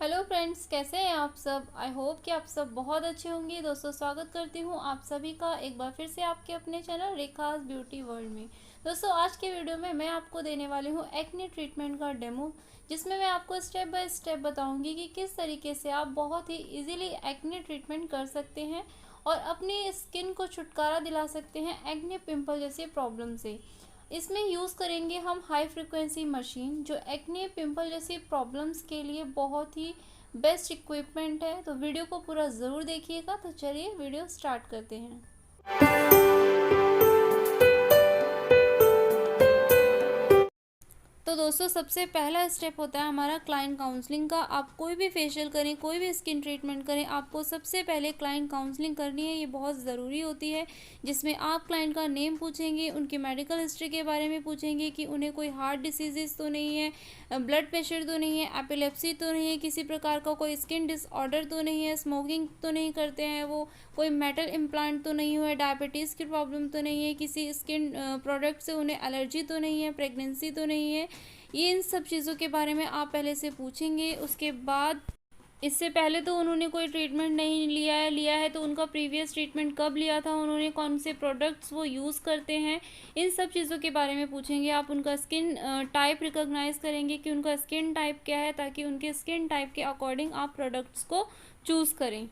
Hello friends, कैसे हैं आप सब। आई होप कि आप सब बहुत अच्छे होंगे। दोस्तों, स्वागत करती हूँ आप सभी का एक बार फिर से आपके अपने चैनल रेखास ब्यूटी वर्ल्ड में। दोस्तों, आज के वीडियो में मैं आपको देने वाली हूँ एक्ने ट्रीटमेंट का डेमो, जिसमें मैं आपको स्टेप बाय स्टेप बताऊंगी कि किस तरीके से आप बहुत ही इजीली एक्ने ट्रीटमेंट कर सकते हैं और अपनी स्किन को छुटकारा दिला सकते हैं एक्ने पिंपल जैसे प्रॉब्लम से। इसमें यूज़ करेंगे हम हाई फ्रिक्वेंसी मशीन, जो एक्ने पिंपल जैसी प्रॉब्लम्स के लिए बहुत ही बेस्ट इक्विपमेंट है। तो वीडियो को पूरा ज़रूर देखिएगा। तो चलिए वीडियो स्टार्ट करते हैं। तो दोस्तों, सबसे पहला स्टेप होता है हमारा क्लाइंट काउंसलिंग का। आप कोई भी फेशियल करें, कोई भी स्किन ट्रीटमेंट करें, आपको सबसे पहले क्लाइंट काउंसलिंग करनी है। ये बहुत ज़रूरी होती है, जिसमें आप क्लाइंट का नेम पूछेंगे, उनकी मेडिकल हिस्ट्री के बारे में पूछेंगे कि उन्हें कोई हार्ट डिसीजेस तो नहीं है, ब्लड प्रेशर तो नहीं है, एपिलेप्सी तो नहीं है, किसी प्रकार का कोई स्किन डिसऑर्डर तो नहीं है, स्मोकिंग तो नहीं करते हैं वो, कोई मेटल इम्प्लांट तो नहीं हुआ है, डायबिटीज़ की प्रॉब्लम तो नहीं है, किसी स्किन प्रोडक्ट से उन्हें एलर्जी तो नहीं है, प्रेगनेंसी तो नहीं है। ये इन सब चीज़ों के बारे में आप पहले से पूछेंगे। उसके बाद इससे पहले तो उन्होंने कोई ट्रीटमेंट नहीं लिया है तो उनका प्रीवियस ट्रीटमेंट कब लिया था, उन्होंने कौन से प्रोडक्ट्स वो यूज़ करते हैं, इन सब चीज़ों के बारे में पूछेंगे। आप उनका स्किन टाइप रिकॉग्नाइज करेंगे कि उनका स्किन टाइप क्या है, ताकि उनके स्किन टाइप के अकॉर्डिंग आप प्रोडक्ट्स को चूज़ करें।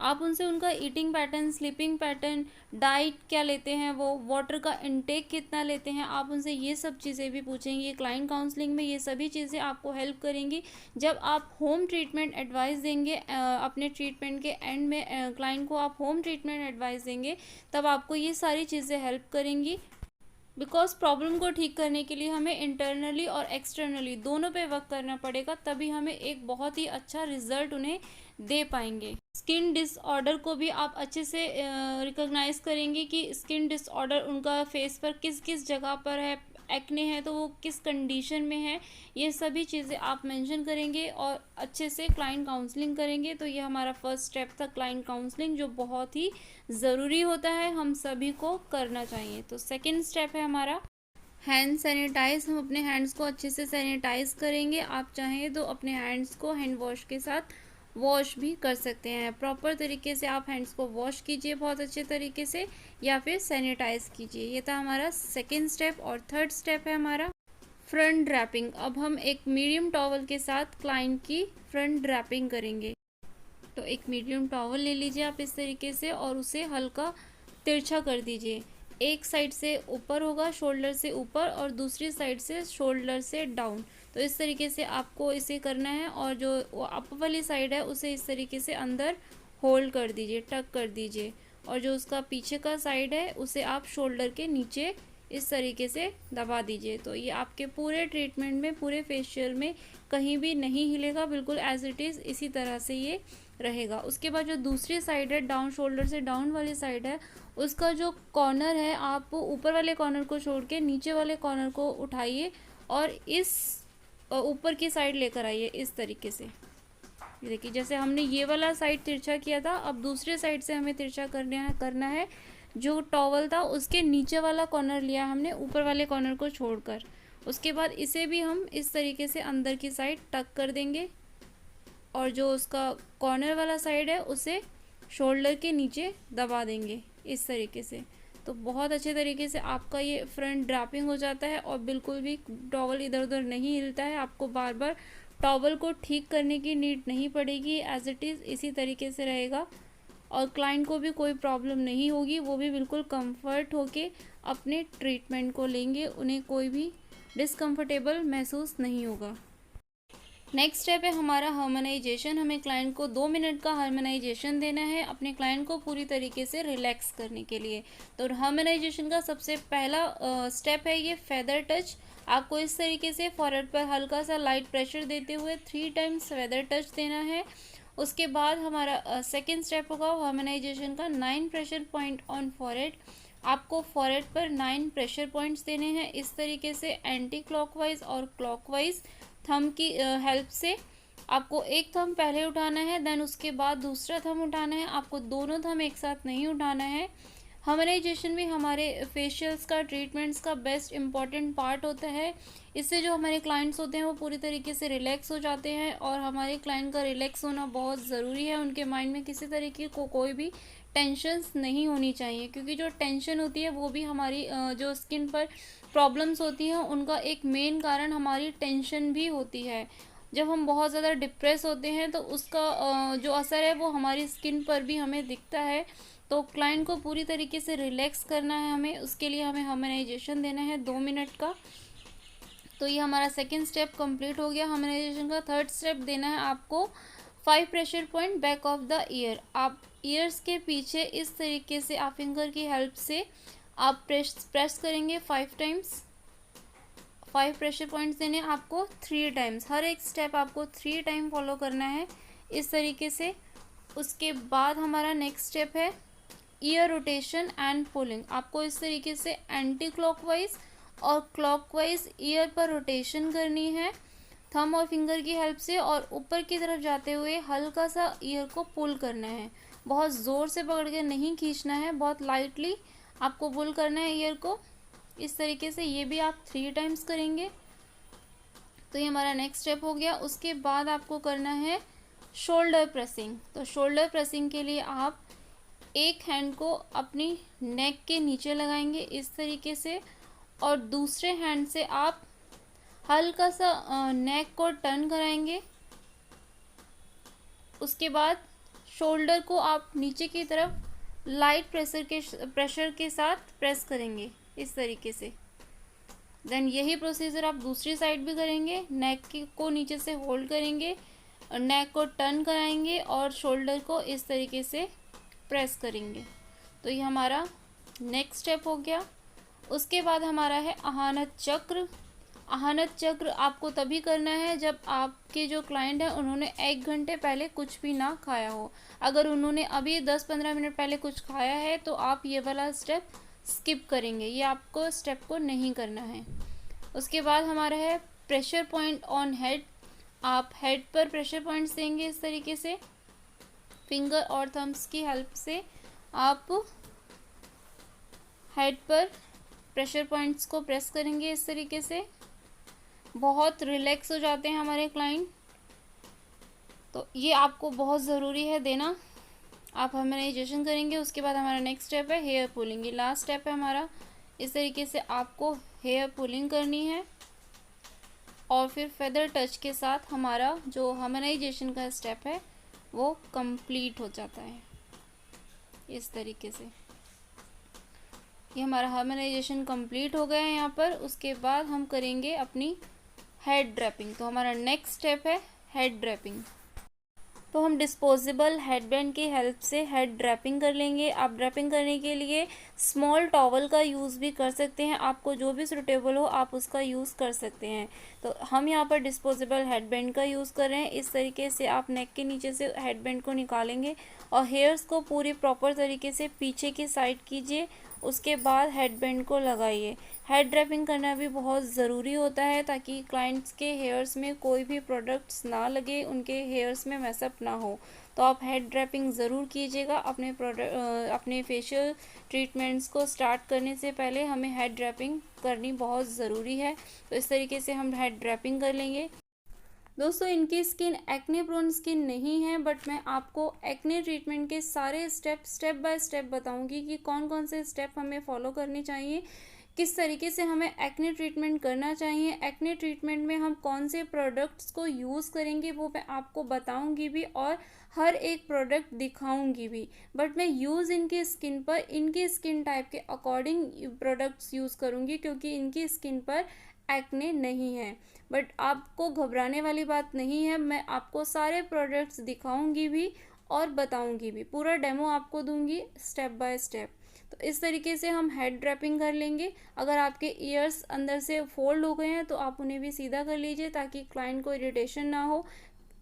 आप उनसे उनका eating pattern, sleeping pattern, diet क्या लेते हैं वो, वाटर का इनटेक कितना लेते हैं, आप उनसे ये सब चीज़ें भी पूछेंगे। क्लाइंट काउंसलिंग में ये सभी चीज़ें आपको हेल्प करेंगी। जब आप होम ट्रीटमेंट एडवाइस देंगे, अपने ट्रीटमेंट के एंड में क्लाइंट को आप होम ट्रीटमेंट एडवाइस देंगे, तब आपको ये सारी चीज़ें हेल्प करेंगी। बिकॉज प्रॉब्लम को ठीक करने के लिए हमें इंटरनली और एक्सटर्नली दोनों पे वर्क करना पड़ेगा, तभी हमें एक बहुत ही अच्छा रिजल्ट उन्हें दे पाएंगे। स्किन डिसऑर्डर को भी आप अच्छे से रिकॉग्नाइज करेंगे कि स्किन डिसऑर्डर उनका फेस पर किस किस जगह पर है, एक्ने है तो वो किस कंडीशन में है, ये सभी चीज़ें आप मेंशन करेंगे और अच्छे से क्लाइंट काउंसलिंग करेंगे। तो ये हमारा फर्स्ट स्टेप था, क्लाइंट काउंसलिंग, जो बहुत ही ज़रूरी होता है, हम सभी को करना चाहिए। तो सेकंड स्टेप है हमारा हैंड सैनिटाइज। हम अपने हैंड्स को अच्छे से सैनिटाइज करेंगे। आप चाहें तो अपने हैंड्स को हैंड वॉश के साथ वॉश भी कर सकते हैं। प्रॉपर तरीके से आप हैंड्स को वॉश कीजिए बहुत अच्छे तरीके से, या फिर सैनिटाइज कीजिए। ये था हमारा सेकेंड स्टेप। और थर्ड स्टेप है हमारा फ्रंट रैपिंग। अब हम एक मीडियम टॉवल के साथ क्लाइंट की फ्रंट रैपिंग करेंगे। तो एक मीडियम टॉवल ले लीजिए आप इस तरीके से, और उसे हल्का तिरछा कर दीजिए। एक साइड से ऊपर होगा, शोल्डर से ऊपर, और दूसरी साइड से शोल्डर से डाउन। तो इस तरीके से आपको इसे करना है, और जो अप वाली साइड है उसे इस तरीके से अंदर होल्ड कर दीजिए, टक कर दीजिए, और जो उसका पीछे का साइड है उसे आप शोल्डर के नीचे इस तरीके से दबा दीजिए। तो ये आपके पूरे ट्रीटमेंट में, पूरे फेशियल में कहीं भी नहीं हिलेगा, बिल्कुल एज इट इज़ इसी तरह से ये रहेगा। उसके बाद जो दूसरी साइड है, डाउन शोल्डर से डाउन वाली साइड है, उसका जो कॉर्नर है, आप ऊपर वाले कॉर्नर को छोड़ के नीचे वाले कॉर्नर को उठाइए और इस ऊपर की साइड लेकर आइए इस तरीके से। ये देखिए, जैसे हमने ये वाला साइड तिरछा किया था, अब दूसरे साइड से हमें तिरछा करना है। जो टॉवल था उसके नीचे वाला कॉर्नर लिया हमने ऊपर वाले कॉर्नर को छोड़कर। उसके बाद इसे भी हम इस तरीके से अंदर की साइड टक कर देंगे, और जो उसका कॉर्नर वाला साइड है उसे शोल्डर के नीचे दबा देंगे इस तरीके से। तो बहुत अच्छे तरीके से आपका ये फ्रंट ड्रैपिंग हो जाता है, और बिल्कुल भी टॉवल इधर उधर नहीं हिलता है। आपको बार बार टॉवल को ठीक करने की नीड नहीं पड़ेगी, एज इट इज़ इसी तरीके से रहेगा, और क्लाइंट को भी कोई प्रॉब्लम नहीं होगी। वो भी बिल्कुल कंफर्ट होके अपने ट्रीटमेंट को लेंगे, उन्हें कोई भी डिस्कम्फर्टेबल महसूस नहीं होगा। नेक्स्ट स्टेप है हमारा हार्मोनाइजेशन। हमें क्लाइंट को 2 मिनट का हार्मोनाइजेशन देना है, अपने क्लाइंट को पूरी तरीके से रिलैक्स करने के लिए। तो हार्मोनाइजेशन का सबसे पहला स्टेप है ये फेदर टच। आपको इस तरीके से फॉरहेड पर हल्का सा लाइट प्रेशर देते हुए 3 टाइम्स फेदर टच देना है। उसके बाद हमारा सेकेंड स्टेप होगा हार्मोनाइजेशन का 9 प्रेशर पॉइंट ऑन फॉरहेड। आपको फॉरहेड पर 9 प्रेशर पॉइंट्स देने हैं इस तरीके से, एंटी क्लॉकवाइज और क्लॉकवाइज थंब की हेल्प से। आपको एक थंब पहले उठाना है, देन उसके बाद दूसरा थंब उठाना है। आपको दोनों थंब एक साथ नहीं उठाना है। ह्यूमनाइजेशन भी हमारे फेशियल्स का, ट्रीटमेंट्स का बेस्ट इम्पॉर्टेंट पार्ट होता है। इससे जो हमारे क्लाइंट्स होते हैं वो पूरी तरीके से रिलैक्स हो जाते हैं, और हमारे क्लाइंट का रिलैक्स होना बहुत ज़रूरी है। उनके माइंड में किसी तरीके को कोई भी टेंशन्स नहीं होनी चाहिए, क्योंकि जो टेंशन होती है वो भी हमारी जो स्किन पर प्रॉब्लम्स होती हैं उनका एक मेन कारण हमारी टेंशन भी होती है। जब हम बहुत ज़्यादा डिप्रेस होते हैं तो उसका जो असर है वो हमारी स्किन पर भी हमें दिखता है। तो क्लाइंट को पूरी तरीके से रिलैक्स करना है हमें, उसके लिए हमें ह्यूमनाइजेशन देना है 2 मिनट का। तो ये हमारा सेकंड स्टेप कंप्लीट हो गया ह्यूमनाइजेशन का। थर्ड स्टेप देना है आपको 5 pressure point back of the year. आप ईयर्स के पीछे इस तरीके से आप फिंगर की हेल्प से आप प्रेस करेंगे 5 टाइम्स। 5 प्रेशर पॉइंट्स देने आपको 3 टाइम्स, हर एक स्टेप आपको 3 टाइम फॉलो करना है इस तरीके से। उसके बाद हमारा नेक्स्ट स्टेप है ईयर रोटेशन एंड पुलिंग। आपको इस तरीके से एंटी क्लॉकवाइज और क्लॉकवाइज ईयर पर रोटेशन करनी है थंब और फिंगर की हेल्प से, और ऊपर की तरफ जाते हुए हल्का सा ईयर को पुल करना है। बहुत ज़ोर से पकड़ के नहीं खींचना है, बहुत लाइटली आपको पुल करना है ईयर को इस तरीके से। ये भी आप 3 टाइम्स करेंगे। तो ये हमारा नेक्स्ट स्टेप हो गया। उसके बाद आपको करना है शोल्डर प्रेसिंग। तो शोल्डर प्रेसिंग के लिए आप एक हैंड को अपनी नेक के नीचे लगाएंगे इस तरीके से, और दूसरे हैंड से आप हल्का सा नेक को टर्न कराएंगे। उसके बाद शोल्डर को आप नीचे की तरफ लाइट प्रेशर के साथ प्रेस करेंगे इस तरीके से। देन यही प्रोसीजर आप दूसरी साइड भी करेंगे। नेक को नीचे से होल्ड करेंगे, नेक को टर्न कराएंगे और शोल्डर को इस तरीके से प्रेस करेंगे। तो ये हमारा नेक्स्ट स्टेप हो गया। उसके बाद हमारा है आहानत चक्र। आहानत चक्र आपको तभी करना है जब आपके जो क्लाइंट हैं उन्होंने 1 घंटे पहले कुछ भी ना खाया हो। अगर उन्होंने अभी 10-15 मिनट पहले कुछ खाया है तो आप ये वाला स्टेप स्किप करेंगे, ये आपको स्टेप को नहीं करना है। उसके बाद हमारा है प्रेशर पॉइंट ऑन हेड। आप हेड पर प्रेशर पॉइंट्स देंगे इस तरीके से, फिंगर और थम्स की हेल्प से आप हेड पर प्रेशर पॉइंट्स को प्रेस करेंगे इस तरीके से। बहुत रिलैक्स हो जाते हैं हमारे क्लाइंट, तो ये आपको बहुत ज़रूरी है देना। आप ह्यूमनाइजेशन करेंगे। उसके बाद हमारा नेक्स्ट स्टेप है हेयर पुलिंग। ये लास्ट स्टेप है हमारा। इस तरीके से आपको हेयर पुलिंग करनी है, और फिर फेदर टच के साथ हमारा जो ह्यूमनाइजेशन का स्टेप है वो कंप्लीट हो जाता है इस तरीके से। ये हमारा हार्मोनाइजेशन कंप्लीट हो गया है यहाँ पर। उसके बाद हम करेंगे अपनी हेड ड्रैपिंग। तो हमारा नेक्स्ट स्टेप है हेड ड्रैपिंग। तो हम डिस्पोजेबल हेडबैंड की हेल्प से हेड ड्रैपिंग कर लेंगे। आप ड्रैपिंग करने के लिए स्मॉल टॉवल का यूज़ भी कर सकते हैं, आपको जो भी सूटेबल हो आप उसका यूज़ कर सकते हैं। तो हम यहाँ पर डिस्पोजेबल हेडबैंड का यूज़ कर रहे हैं। इस तरीके से आप नेक के नीचे से हेडबैंड को निकालेंगे और हेयर्स को पूरी प्रॉपर तरीके से पीछे की साइड कीजिए। उसके बाद हेडबैंड को लगाइए। हेड ड्रैपिंग करना भी बहुत ज़रूरी होता है ताकि क्लाइंट्स के हेयर्स में कोई भी प्रोडक्ट्स ना लगे, उनके हेयर्स में मैसअप ना हो। तो आप हेड ड्रैपिंग ज़रूर कीजिएगा। अपने फेशियल ट्रीटमेंट्स को स्टार्ट करने से पहले हमें हेड ड्रैपिंग करनी बहुत ज़रूरी है। तो इस तरीके से हम हेड ड्रैपिंग कर लेंगे। दोस्तों, इनकी स्किन एक्ने प्रोन स्किन नहीं है, बट मैं आपको एक्ने ट्रीटमेंट के सारे स्टेप बाय स्टेप बताऊंगी कि कौन कौन से स्टेप हमें फॉलो करने चाहिए, किस तरीके से हमें एक्ने ट्रीटमेंट करना चाहिए, एक्ने ट्रीटमेंट में हम कौन से प्रोडक्ट्स को यूज़ करेंगे वो मैं आपको बताऊंगी भी और हर एक प्रोडक्ट दिखाऊंगी भी। बट मैं यूज़ इनकी स्किन पर, इनकी स्किन टाइप के अकॉर्डिंग प्रोडक्ट्स यूज़ करूंगी, क्योंकि इनकी स्किन पर एक्ने नहीं है। बट आपको घबराने वाली बात नहीं है, मैं आपको सारे प्रोडक्ट्स दिखाऊंगी भी और बताऊंगी भी, पूरा डेमो आपको दूंगी स्टेप बाय स्टेप। तो इस तरीके से हम हेड ड्रैपिंग कर लेंगे। अगर आपके ईयर्स अंदर से फोल्ड हो गए हैं तो आप उन्हें भी सीधा कर लीजिए ताकि क्लाइंट को इरिटेशन ना हो,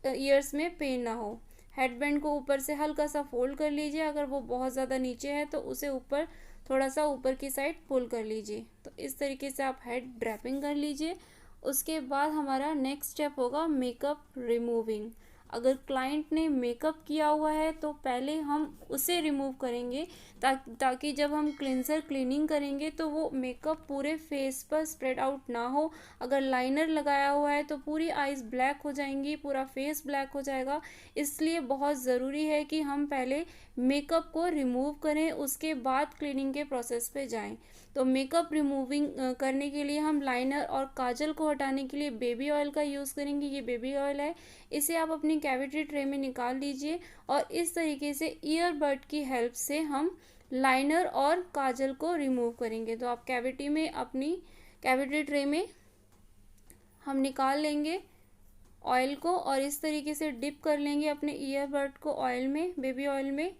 ईयर्स में पेन ना हो। हेडबैंड को ऊपर से हल्का सा फोल्ड कर लीजिए, अगर वो बहुत ज़्यादा नीचे है तो उसे ऊपर थोड़ा सा ऊपर की साइड पुल कर लीजिए। तो इस तरीके से आप हेड ड्रैपिंग कर लीजिए। उसके बाद हमारा नेक्स्ट स्टेप होगा मेकअप रिमूविंग। अगर क्लाइंट ने मेकअप किया हुआ है तो पहले हम उसे रिमूव करेंगे, ताकि जब हम क्लिंजर क्लीनिंग करेंगे तो वो मेकअप पूरे फेस पर स्प्रेड आउट ना हो। अगर लाइनर लगाया हुआ है तो पूरी आईज ब्लैक हो जाएंगी, पूरा फेस ब्लैक हो जाएगा। इसलिए बहुत ज़रूरी है कि हम पहले मेकअप को रिमूव करें, उसके बाद क्लीनिंग के प्रोसेस पे जाएं। तो मेकअप रिमूविंग करने के लिए हम लाइनर और काजल को हटाने के लिए बेबी ऑयल का यूज़ करेंगे। ये बेबी ऑयल है, इसे आप अपनी कैविटी ट्रे में निकाल लीजिए और इस तरीके से ईयरबड की हेल्प से हम लाइनर और काजल को रिमूव करेंगे। तो आप कैविटी में, अपनी कैविटी ट्रे में हम निकाल लेंगे ऑयल को और इस तरीके से डिप कर लेंगे अपने ईयरबड को ऑयल में, बेबी ऑयल में,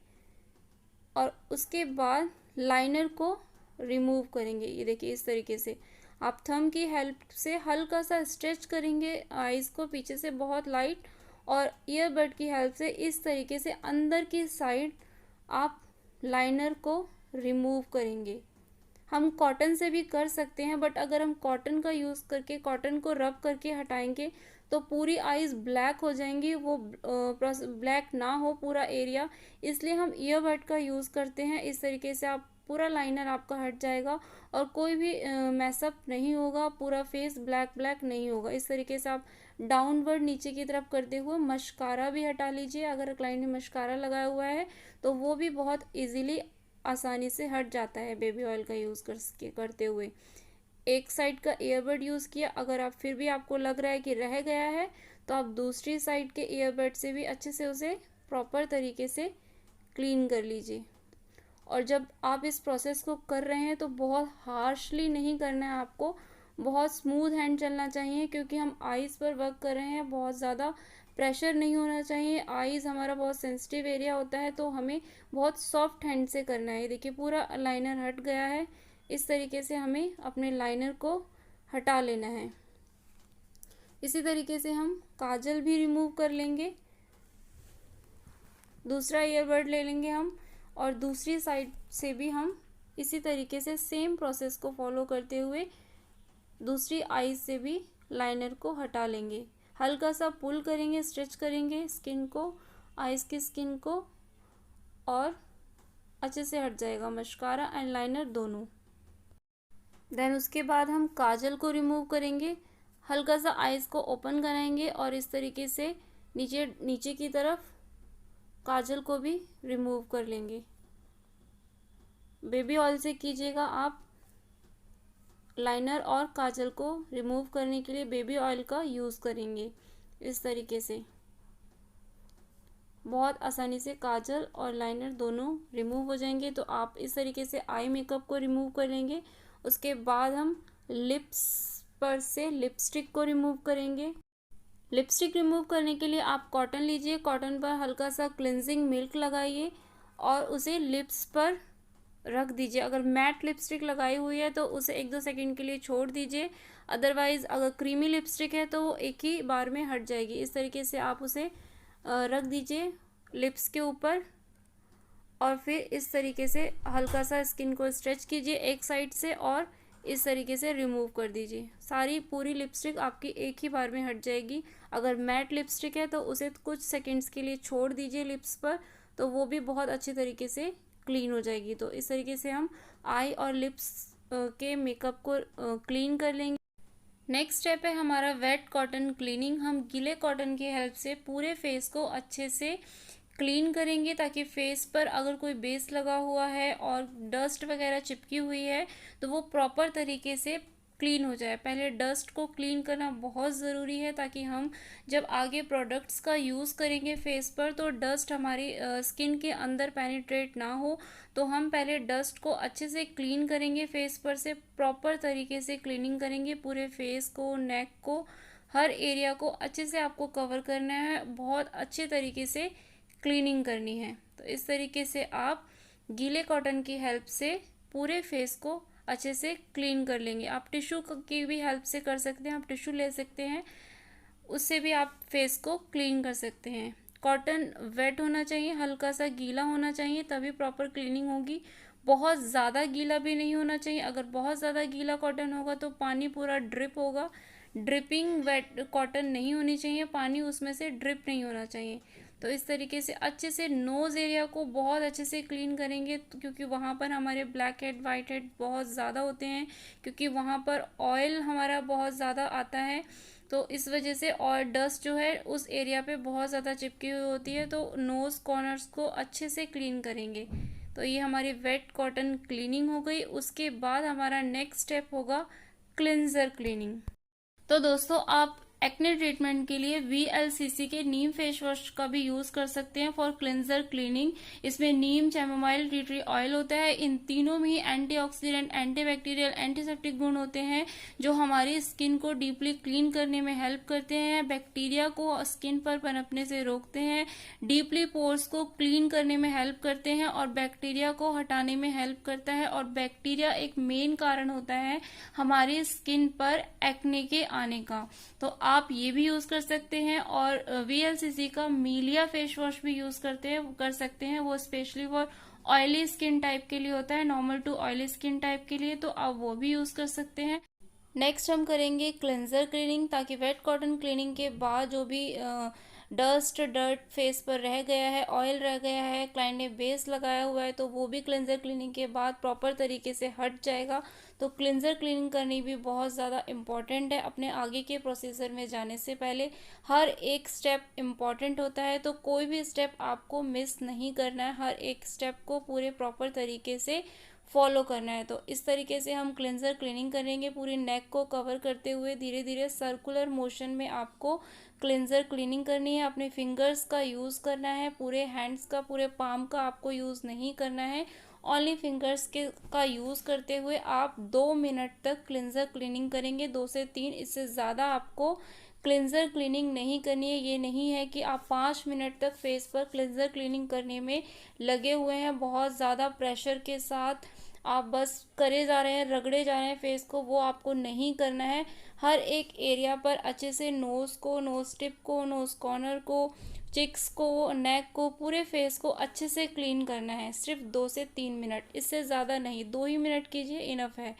और उसके बाद लाइनर को रिमूव करेंगे। ये देखिए इस तरीके से आप थंब की हेल्प से हल्का सा स्ट्रेच करेंगे आईज को पीछे से बहुत लाइट, और ईयरबड की हेल्प से इस तरीके से अंदर की साइड आप लाइनर को रिमूव करेंगे। हम कॉटन से भी कर सकते हैं, बट अगर हम कॉटन का यूज़ करके कॉटन को रब करके हटाएंगे तो पूरी आईज ब्लैक हो जाएंगी, वो ब्लैक ना हो पूरा एरिया, इसलिए हम ईयरबड का यूज़ करते हैं। इस तरीके से आप पूरा लाइनर आपका हट जाएगा और कोई भी मैसअप नहीं होगा, पूरा फेस ब्लैक ब्लैक नहीं होगा। इस तरीके से आप डाउनवर्ड नीचे की तरफ करते हुए मस्कारा भी हटा लीजिए। अगर क्लाइंट ने मस्कारा लगाया हुआ है तो वो भी बहुत इजीली, आसानी से हट जाता है बेबी ऑयल का यूज़ करते हुए। एक साइड का ईयरबड यूज़ किया, अगर आप फिर भी आपको लग रहा है कि रह गया है तो आप दूसरी साइड के ईयरबड से भी अच्छे से उसे प्रॉपर तरीके से क्लीन कर लीजिए। और जब आप इस प्रोसेस को कर रहे हैं तो बहुत हार्शली नहीं करना है आपको, बहुत स्मूथ हैंड चलना चाहिए, क्योंकि हम आईज़ पर वर्क कर रहे हैं। बहुत ज़्यादा प्रेशर नहीं होना चाहिए, आईज़ हमारा बहुत सेंसिटिव एरिया होता है, तो हमें बहुत सॉफ्ट हैंड से करना है। देखिए पूरा लाइनर हट गया है, इस तरीके से हमें अपने लाइनर को हटा लेना है। इसी तरीके से हम काजल भी रिमूव कर लेंगे। दूसरा ईयरबड ले लेंगे हम और दूसरी साइड से भी हम इसी तरीके से सेम प्रोसेस को फॉलो करते हुए दूसरी आईज से भी लाइनर को हटा लेंगे। हल्का सा पुल करेंगे, स्ट्रेच करेंगे स्किन को, आईज की स्किन को, और अच्छे से हट जाएगा मस्कारा एंड लाइनर दोनों। देन उसके बाद हम काजल को रिमूव करेंगे। हल्का सा आईज को ओपन कराएंगे और इस तरीके से नीचे की तरफ काजल को भी रिमूव कर लेंगे। बेबी ऑयल से कीजिएगा आप। लाइनर और काजल को रिमूव करने के लिए बेबी ऑयल का यूज़ करेंगे। इस तरीके से बहुत आसानी से काजल और लाइनर दोनों रिमूव हो जाएंगे। तो आप इस तरीके से आई मेकअप को रिमूव कर लेंगे। उसके बाद हम लिप्स पर से लिपस्टिक को रिमूव करेंगे। लिपस्टिक रिमूव करने के लिए आप कॉटन लीजिए, कॉटन पर हल्का सा क्लिनजिंग मिल्क लगाइए और उसे लिप्स पर रख दीजिए। अगर मैट लिपस्टिक लगाई हुई है तो उसे 1-2 सेकंड के लिए छोड़ दीजिए, अदरवाइज़ अगर क्रीमी लिपस्टिक है तो वो एक ही बार में हट जाएगी। इस तरीके से आप उसे रख दीजिए लिप्स के ऊपर और फिर इस तरीके से हल्का सा स्किन को स्ट्रेच कीजिए एक साइड से और इस तरीके से रिमूव कर दीजिए। सारी पूरी लिपस्टिक आपकी एक ही बार में हट जाएगी। अगर मैट लिपस्टिक है तो उसे कुछ सेकंड्स के लिए छोड़ दीजिए लिप्स पर, तो वो भी बहुत अच्छी तरीके से क्लीन हो जाएगी। तो इस तरीके से हम आई और लिप्स के मेकअप को क्लीन कर लेंगे। नेक्स्ट स्टेप है हमारा वेट कॉटन क्लीनिंग। हम गीले कॉटन की हेल्प से पूरे फेस को अच्छे से क्लीन करेंगे, ताकि फेस पर अगर कोई बेस लगा हुआ है और डस्ट वगैरह चिपकी हुई है तो वो प्रॉपर तरीके से क्लीन हो जाए। पहले डस्ट को क्लीन करना बहुत ज़रूरी है, ताकि हम जब आगे प्रोडक्ट्स का यूज़ करेंगे फेस पर तो डस्ट हमारी स्किन के अंदर पेनिट्रेट ना हो। तो हम पहले डस्ट को अच्छे से क्लीन करेंगे, फेस पर से प्रॉपर तरीके से क्लीनिंग करेंगे। पूरे फेस को, नेक को, हर एरिया को अच्छे से आपको कवर करना है, बहुत अच्छे तरीके से क्लीनिंग करनी है। तो इस तरीके से आप गीले कॉटन की हेल्प से पूरे फेस को अच्छे से क्लीन कर लेंगे। आप टिश्यू की भी हेल्प से कर सकते हैं, आप टिश्यू ले सकते हैं, उससे भी आप फेस को क्लीन कर सकते हैं। कॉटन वेट होना चाहिए, हल्का सा गीला होना चाहिए, तभी प्रॉपर क्लीनिंग होगी। बहुत ज़्यादा गीला भी नहीं होना चाहिए। अगर बहुत ज़्यादा गीला कॉटन होगा तो पानी पूरा ड्रिप होगा, ड्रिपिंग वेट कॉटन नहीं होनी चाहिए, पानी उसमें से ड्रिप नहीं होना चाहिए। तो इस तरीके से अच्छे से नोज़ एरिया को बहुत अच्छे से क्लीन करेंगे, क्योंकि वहाँ पर हमारे ब्लैक हेड वाइट हेड बहुत ज़्यादा होते हैं, क्योंकि वहाँ पर ऑयल हमारा बहुत ज़्यादा आता है। तो इस वजह से और डस्ट जो है उस एरिया पे बहुत ज़्यादा चिपकी हुई होती है। तो नोज़ कॉर्नर्स को अच्छे से क्लीन करेंगे। तो ये हमारी वेट कॉटन क्लीनिंग हो गई। उसके बाद हमारा नेक्स्ट स्टेप होगा क्लिनजर क्लीनिंग। तो दोस्तों आप एक्ने ट्रीटमेंट के लिए वीएलसीसी के नीम फेस वॉश का भी यूज कर सकते हैं फॉर क्लिनजर क्लीनिंग। इसमें नीम, चैमोमाइल, टी ट्री ऑयल होता है। इन तीनों में ही एंटीऑक्सीडेंट, एंटीबैक्टीरियल, एंटीसेप्टिक गुण होते हैं जो हमारी स्किन को डीपली क्लीन करने में हेल्प करते हैं, बैक्टीरिया को स्किन पर पनपने से रोकते हैं, डीपली पोर्स को क्लीन करने में हेल्प करते हैं और बैक्टीरिया को हटाने में हेल्प करता है। और बैक्टीरिया एक मेन कारण होता है हमारी स्किन पर एक्ने के आने का। तो आप ये भी यूज कर सकते हैं। और वीएलसीसी का मीलिया फेस वॉश भी यूज कर सकते हैं। वो specially for oily skin type के लिए होता है, normal to oily skin type के लिए, तो आप वो भी यूज कर सकते हैं। नेक्स्ट हम करेंगे क्लिनजर क्लीनिंग, ताकि वेट कॉटन क्लीनिंग के बाद जो भी डर्ट फेस पर रह गया है, ऑयल रह गया है, क्लाइंट ने बेस लगाया हुआ है, तो वो भी क्लिनजर क्लीनिंग के बाद प्रॉपर तरीके से हट जाएगा। तो क्लिनजर क्लीनिंग करनी भी बहुत ज़्यादा इम्पॉर्टेंट है। अपने आगे के प्रोसीजर में जाने से पहले हर एक स्टेप इम्पॉर्टेंट होता है, तो कोई भी स्टेप आपको मिस नहीं करना है। हर एक स्टेप को पूरे प्रॉपर तरीके से फॉलो करना है। तो इस तरीके से हम क्लिनजर क्लीनिंग करेंगे। पूरी नेक को कवर करते हुए धीरे धीरे सर्कुलर मोशन में आपको क्लिनजर क्लीनिंग करनी है। अपने फिंगर्स का यूज़ करना है, पूरे हैंड्स का, पूरे पाम का आपको यूज़ नहीं करना है। ओनली फिंगर्स के का यूज़ करते हुए आप 2 मिनट तक क्लिनजर क्लीनिंग करेंगे, 2 से 3। इससे ज़्यादा आपको क्लिनजर क्लीनिंग नहीं करनी है। ये नहीं है कि आप 5 मिनट तक फेस पर क्लिनजर क्लीनिंग करने में लगे हुए हैं बहुत ज़्यादा प्रेशर के साथ, आप बस करे जा रहे हैं, रगड़े जा रहे हैं फेस को, वो आपको नहीं करना है। हर एक एरिया पर अच्छे से नोज़ को, नोज़ टिप को, नोज़ कॉर्नर को, चिक्स को, नेक को, पूरे फेस को अच्छे से क्लीन करना है। सिर्फ 2 से 3 मिनट, इससे ज़्यादा नहीं। 2 ही मिनट कीजिए, इनफ है।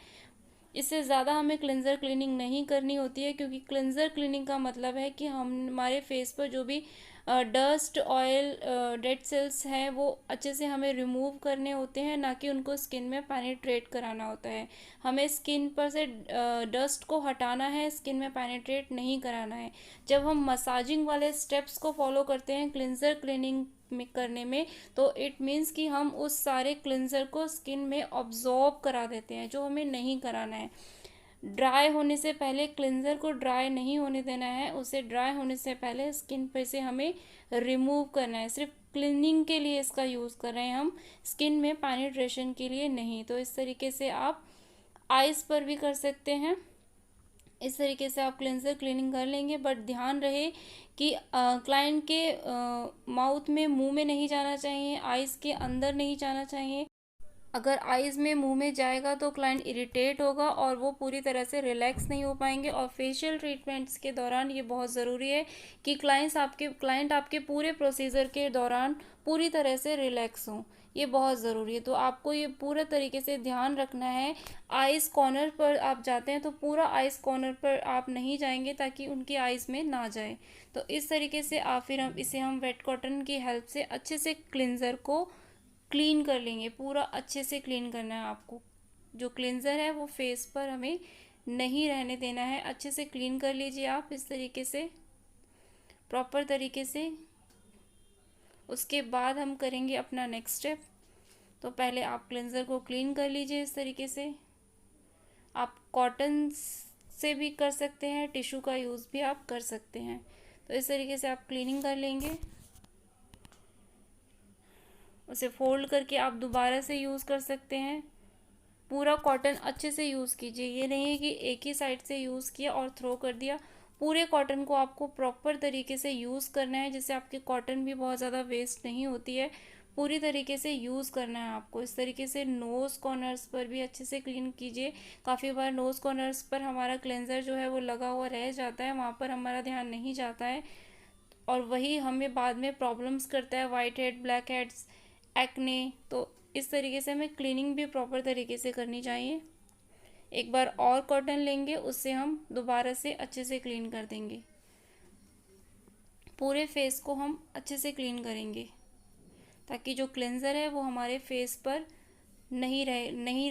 इससे ज़्यादा हमें क्लिनजर क्लीनिंग नहीं करनी होती है, क्योंकि क्लिनजर क्लीनिंग का मतलब है कि हम हमारे फेस पर जो भी डस्ट, ऑयल, डेड सेल्स हैं वो अच्छे से हमें रिमूव करने होते हैं, ना कि उनको स्किन में पेनिट्रेट कराना होता है। हमें स्किन पर से डस्ट को हटाना है, स्किन में पेनिट्रेट नहीं कराना है। जब हम मसाजिंग वाले स्टेप्स को फॉलो करते हैं क्लिनजर क्लीनिंग में करने में, तो इट मीन्स कि हम उस सारे क्लिनजर को स्किन में ऑब्जॉर्ब करा देते हैं, जो हमें नहीं कराना है। ड्राई होने से पहले क्लिनजर को ड्राई नहीं होने देना है, उसे ड्राई होने से पहले स्किन पे से हमें रिमूव करना है। सिर्फ क्लीनिंग के लिए इसका यूज़ कर रहे हैं हम, स्किन में पेनिट्रेशन के लिए नहीं। तो इस तरीके से आप आइज़ पर भी कर सकते हैं। इस तरीके से आप क्लिनजर क्लीनिंग कर लेंगे, बट ध्यान रहे कि क्लाइंट के माउथ में, मुंह में नहीं जाना चाहिए, आइज़ के अंदर नहीं जाना चाहिए। अगर आइज़ में, मुंह में जाएगा तो क्लाइंट इरिटेट होगा और वो पूरी तरह से रिलैक्स नहीं हो पाएंगे। और फेशियल ट्रीटमेंट्स के दौरान ये बहुत ज़रूरी है कि क्लाइंट आपके पूरे प्रोसीजर के दौरान पूरी तरह से रिलैक्स हों, ये बहुत ज़रूरी है। तो आपको ये पूरा तरीके से ध्यान रखना है। आइज़ कॉर्नर पर आप जाते हैं तो पूरा आइज़ कॉर्नर पर आप नहीं जाएंगे, ताकि उनकी आइज़ में ना जाए। तो इस तरीके से हम वेट कॉटन की हेल्प से अच्छे से क्लिनज़र को क्लीन कर लेंगे। पूरा अच्छे से क्लीन करना है आपको। जो क्लिनज़र है वो फेस पर हमें नहीं रहने देना है। अच्छे से क्लीन कर लीजिए आप इस तरीके से, प्रॉपर तरीके से। उसके बाद हम करेंगे अपना नेक्स्ट स्टेप। तो पहले आप क्लिनज़र को क्लीन कर लीजिए इस तरीके से। आप कॉटन से भी कर सकते हैं, टिश्यू का यूज़ भी आप कर सकते हैं। तो इस तरीके से आप क्लीनिंग कर लेंगे। उसे फोल्ड करके आप दोबारा से यूज़ कर सकते हैं। पूरा कॉटन अच्छे से यूज़ कीजिए। ये नहीं है कि एक ही साइड से यूज़ किया और थ्रो कर दिया। पूरे कॉटन को आपको प्रॉपर तरीके से यूज़ करना है, जिससे आपकी कॉटन भी बहुत ज़्यादा वेस्ट नहीं होती है। पूरी तरीके से यूज़ करना है आपको। इस तरीके से नोज़ कॉर्नर्स पर भी अच्छे से क्लीन कीजिए। काफ़ी बार नोज़ कॉर्नर्स पर हमारा क्लेंजर जो है वो लगा हुआ रह जाता है, वहाँ पर हमारा ध्यान नहीं जाता है और वही हमें बाद में प्रॉब्लम्स करता है, white head, black heads, acne. तो इस तरीके से हमें क्लीनिंग भी प्रॉपर तरीके से करनी चाहिए। एक बार और कॉटन लेंगे, उससे हम दोबारा से अच्छे से क्लीन कर देंगे। पूरे फेस को हम अच्छे से क्लीन करेंगे ताकि जो क्लेंज़र है वो हमारे फेस पर नहीं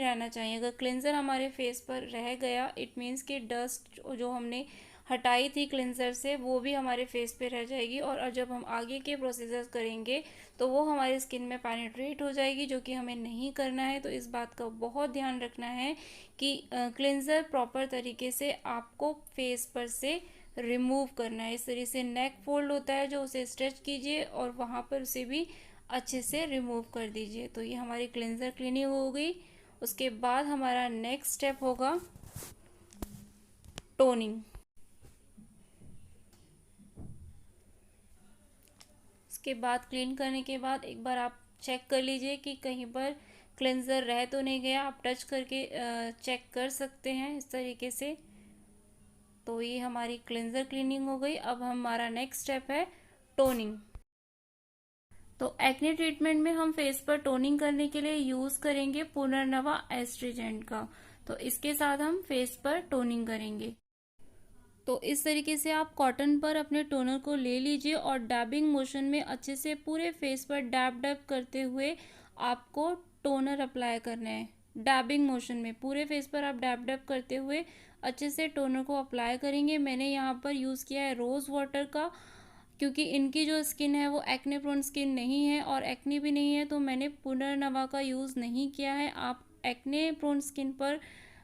रहना चाहिए। अगर क्लेंज़र हमारे फेस पर रह गया, इट मीन्स कि डस्ट जो हमने हटाई थी क्लेंज़र से वो भी हमारे फेस पे रह जाएगी, और जब हम आगे के प्रोसीजर्स करेंगे तो वो हमारी स्किन में पेनिट्रेट हो जाएगी, जो कि हमें नहीं करना है। तो इस बात का बहुत ध्यान रखना है कि क्लेंज़र प्रॉपर तरीके से आपको फेस पर से रिमूव करना है। इस तरीके से नेक फोल्ड होता है जो, उसे स्ट्रेच कीजिए और वहाँ पर उसे भी अच्छे से रिमूव कर दीजिए। तो ये हमारी क्लेंज़र क्लीनिंग हो गई। उसके बाद हमारा नेक्स्ट स्टेप होगा टोनिंग। उसके बाद क्लीन करने के बाद एक बार आप चेक कर लीजिए कि कहीं पर क्लेंज़र रह तो नहीं गया। आप टच करके चेक कर सकते हैं इस तरीके से। तो ये हमारी क्लेंज़र क्लीनिंग हो गई। अब हमारा नेक्स्ट स्टेप है टोनिंग। तो एक्ने ट्रीटमेंट में हम फेस पर टोनिंग करने के लिए यूज करेंगे पुनर्नवा एस्ट्रीजेंट का। तो इसके साथ हम फेस पर टोनिंग करेंगे। तो इस तरीके से आप कॉटन पर अपने टोनर को ले लीजिए और डैबिंग मोशन में अच्छे से पूरे फेस पर डैब डैब करते हुए आपको टोनर अप्लाई करना है। डैबिंग मोशन में पूरे फेस पर आप डैब डैब करते हुए अच्छे से टोनर को अप्लाई करेंगे। मैंने यहाँ पर यूज़ किया है रोज़ वाटर का, क्योंकि इनकी जो स्किन है वो एक्ने प्रोन स्किन नहीं है और एक्ने भी नहीं है, तो मैंने पुनर्नवा का यूज़ नहीं किया है। आप एक्ने प्रोन स्किन पर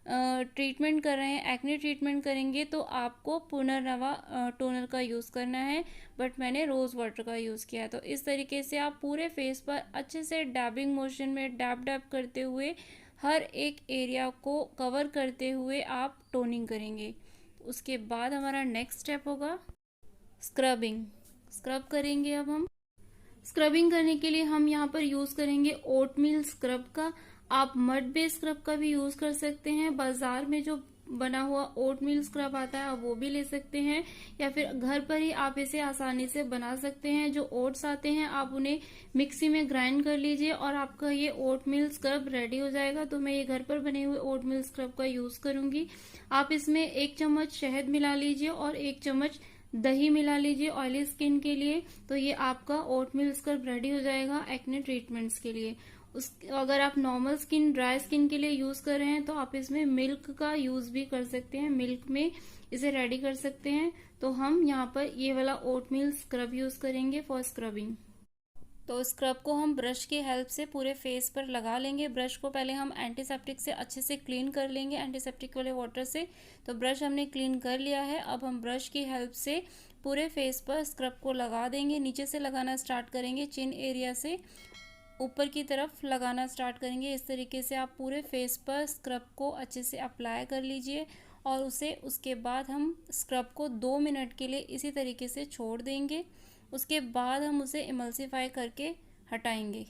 ट्रीटमेंट कर रहे हैं, एक्ने ट्रीटमेंट करेंगे तो आपको पुनर्नवा टोनर का यूज़ करना है, बट मैंने रोज़ वाटर का यूज़ किया है। तो इस तरीके से आप पूरे फेस पर अच्छे से डैबिंग मोशन में डैब डैब करते हुए हर एक एरिया को कवर करते हुए आप टोनिंग करेंगे। उसके बाद हमारा नेक्स्ट स्टेप होगा स्क्रबिंग। स्क्रब करेंगे। अब हम स्क्रबिंग करने के लिए हम यहाँ पर यूज़ करेंगे ओटमील स्क्रब का। आप मड बेस स्क्रब का भी यूज़ कर सकते हैं। बाजार में जो बना हुआ ओटमील स्क्रब आता है आप वो भी ले सकते हैं, या फिर घर पर ही आप इसे आसानी से बना सकते हैं। जो ओट्स आते हैं आप उन्हें मिक्सी में ग्राइंड कर लीजिए और आपका ये ओटमील स्क्रब रेडी हो जाएगा। तो मैं ये घर पर बने हुए ओटमील स्क्रब का यूज़ करूंगी। आप इसमें 1 चम्मच शहद मिला लीजिए और 1 चम्मच दही मिला लीजिए ऑयली स्किन के लिए। तो ये आपका ओटमील स्क्रब रेडी हो जाएगा एक्ने ट्रीटमेंट्स के लिए। अगर आप नॉर्मल स्किन, ड्राई स्किन के लिए यूज कर रहे हैं तो आप इसमें मिल्क का यूज भी कर सकते हैं, मिल्क में इसे रेडी कर सकते हैं। तो हम यहाँ पर ये वाला ओटमील स्क्रब यूज करेंगे फॉर स्क्रबिंग। तो स्क्रब को हम ब्रश की हेल्प से पूरे फेस पर लगा लेंगे। ब्रश को पहले हम एंटीसेप्टिक से अच्छे से क्लीन कर लेंगे, एंटीसेप्टिक वाले वाटर से। तो ब्रश हमने क्लीन कर लिया है। अब हम ब्रश की हेल्प से पूरे फेस पर स्क्रब को लगा देंगे। नीचे से लगाना स्टार्ट करेंगे, चिन एरिया से ऊपर की तरफ लगाना स्टार्ट करेंगे। इस तरीके से आप पूरे फेस पर स्क्रब को अच्छे से अप्लाई कर लीजिए और उसके बाद हम स्क्रब को 2 मिनट के लिए इसी तरीके से छोड़ देंगे। उसके बाद हम उसे इमल्सिफाई करके हटाएंगे।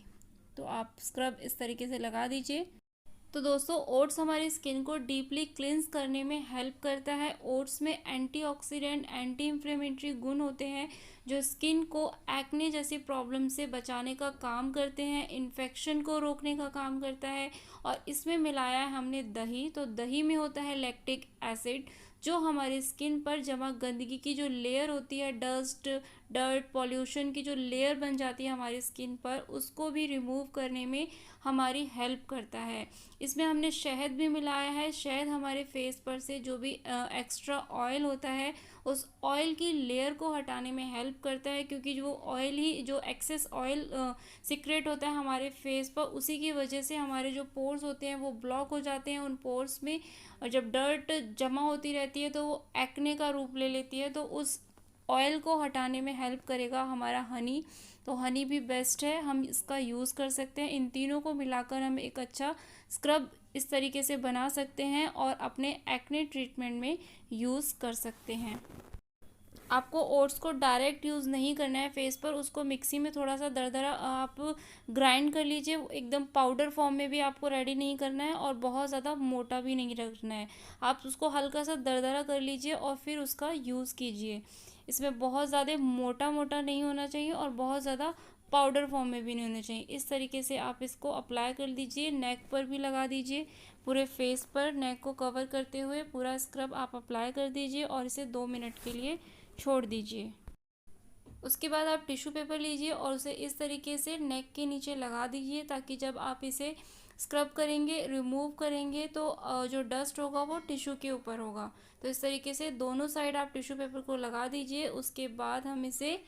तो आप स्क्रब इस तरीके से लगा दीजिए। तो दोस्तों, ओट्स हमारी स्किन को डीपली क्लींस करने में हेल्प करता है। ओट्स में एंटीऑक्सीडेंट, एंटी इंफ्लेमेटरी गुण होते हैं जो स्किन को एक्ने जैसी प्रॉब्लम से बचाने का काम करते हैं, इन्फेक्शन को रोकने का काम करता है। और इसमें मिलाया है हमने दही। तो दही में होता है लैक्टिक एसिड, जो हमारी स्किन पर जमा गंदगी की जो लेयर होती है, डर्ट, पॉल्यूशन की जो लेयर बन जाती है हमारी स्किन पर, उसको भी रिमूव करने में हमारी हेल्प करता है। इसमें हमने शहद भी मिलाया है। शहद हमारे फेस पर से जो भी एक्स्ट्रा ऑयल होता है उस ऑयल की लेयर को हटाने में हेल्प करता है, क्योंकि जो ऑयल ही, जो एक्सेस ऑयल सिक्रेट होता है हमारे फेस पर, उसी की वजह से हमारे जो पोर्स होते हैं वो ब्लॉक हो जाते हैं। उन पोर्स में और जब डर्ट जमा होती रहती है तो वो एक्ने का रूप ले लेती है। तो उस ऑयल को हटाने में हेल्प करेगा हमारा हनी। तो हनी भी बेस्ट है, हम इसका यूज़ कर सकते हैं। इन तीनों को मिलाकर हम एक अच्छा स्क्रब इस तरीके से बना सकते हैं और अपने एक्ने ट्रीटमेंट में यूज़ कर सकते हैं। आपको ओट्स को डायरेक्ट यूज़ नहीं करना है फेस पर, उसको मिक्सी में थोड़ा सा दरदरा आप ग्राइंड कर लीजिए। एकदम पाउडर फॉर्म में भी आपको रेडी नहीं करना है और बहुत ज़्यादा मोटा भी नहीं रखना है। आप उसको हल्का सा दरदरा कर लीजिए और फिर उसका यूज़ कीजिए। इसमें बहुत ज़्यादा मोटा मोटा नहीं होना चाहिए और बहुत ज़्यादा पाउडर फॉर्म में भी नहीं होना चाहिए। इस तरीके से आप इसको अप्लाई कर दीजिए, नेक पर भी लगा दीजिए, पूरे फेस पर नेक को कवर करते हुए पूरा स्क्रब आप अप्लाई कर दीजिए और इसे 2 मिनट के लिए छोड़ दीजिए। उसके बाद आप टिश्यू पेपर लीजिए और उसे इस तरीके से नेक के नीचे लगा दीजिए, ताकि जब आप इसे स्क्रब करेंगे, रिमूव करेंगे, तो जो डस्ट होगा वो टिश्यू के ऊपर होगा। तो इस तरीके से दोनों साइड आप टिश्यू पेपर को लगा दीजिए। उसके बाद हम इसे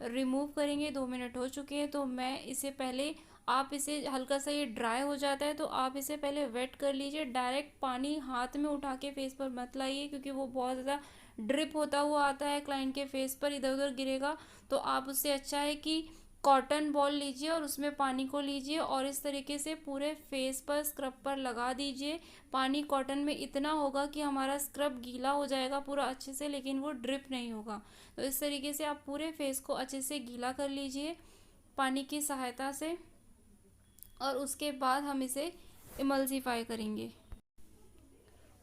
रिमूव करेंगे। 2 मिनट हो चुके हैं, तो मैं इसे पहले, आप इसे हल्का सा ये ड्राई हो जाता है तो आप इसे पहले वेट कर लीजिए। डायरेक्ट पानी हाथ में उठा के फेस पर मत लाइए, क्योंकि वो बहुत ज़्यादा ड्रिप होता हुआ आता है क्लाइंट के फेस पर, इधर उधर गिरेगा। तो आप उससे अच्छा है कि कॉटन बॉल लीजिए और उसमें पानी को लीजिए और इस तरीके से पूरे फेस पर स्क्रब पर लगा दीजिए। पानी कॉटन में इतना होगा कि हमारा स्क्रब गीला हो जाएगा पूरा अच्छे से, लेकिन वो ड्रिप नहीं होगा। तो इस तरीके से आप पूरे फेस को अच्छे से गीला कर लीजिए पानी की सहायता से, और उसके बाद हम इसे इमल्सिफाई करेंगे।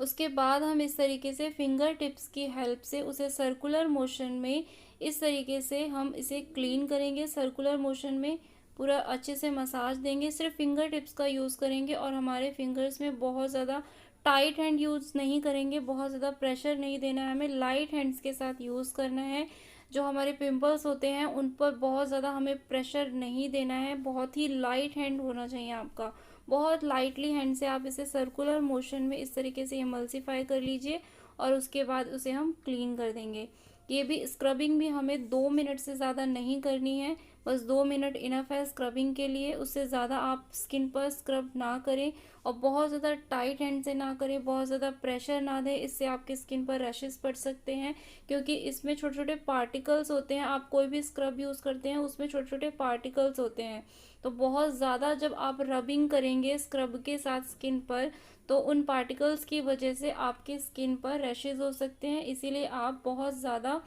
उसके बाद हम इस तरीके से फिंगर टिप्स की हेल्प से उसे सर्कुलर मोशन में इस तरीके से हम इसे क्लीन करेंगे। सर्कुलर मोशन में पूरा अच्छे से मसाज देंगे। सिर्फ फिंगर टिप्स का यूज़ करेंगे और हमारे फिंगर्स में बहुत ज़्यादा टाइट हैंड यूज़ नहीं करेंगे, बहुत ज़्यादा प्रेशर नहीं देना है हमें, लाइट हैंड्स के साथ यूज़ करना है। जो हमारे पिंपल्स होते हैं उन पर बहुत ज़्यादा हमें प्रेशर नहीं देना है, बहुत ही लाइट हैंड होना चाहिए आपका। बहुत लाइटली हैंड से आप इसे सर्कुलर मोशन में इस तरीके से इमल्सिफाई कर लीजिए और उसके बाद उसे हम क्लीन कर देंगे। ये भी स्क्रबिंग भी हमें 2 मिनट से ज़्यादा नहीं करनी है, बस 2 मिनट इनफ है स्क्रबिंग के लिए। उससे ज़्यादा आप स्किन पर स्क्रब ना करें और बहुत ज़्यादा टाइट हैंड से ना करें, बहुत ज़्यादा प्रेशर ना दें, इससे आपकी स्किन पर रैशेस पड़ सकते हैं, क्योंकि इसमें छोटे छोटे पार्टिकल्स होते हैं। आप कोई भी स्क्रब यूज़ करते हैं उसमें छोटे छोटे पार्टिकल्स होते हैं, तो बहुत ज़्यादा जब आप रबिंग करेंगे स्क्रब के साथ स्किन पर, तो उन पार्टिकल्स की वजह से आपकी स्किन पर रैशेज हो सकते हैं। इसीलिए आप बहुत ज़्यादा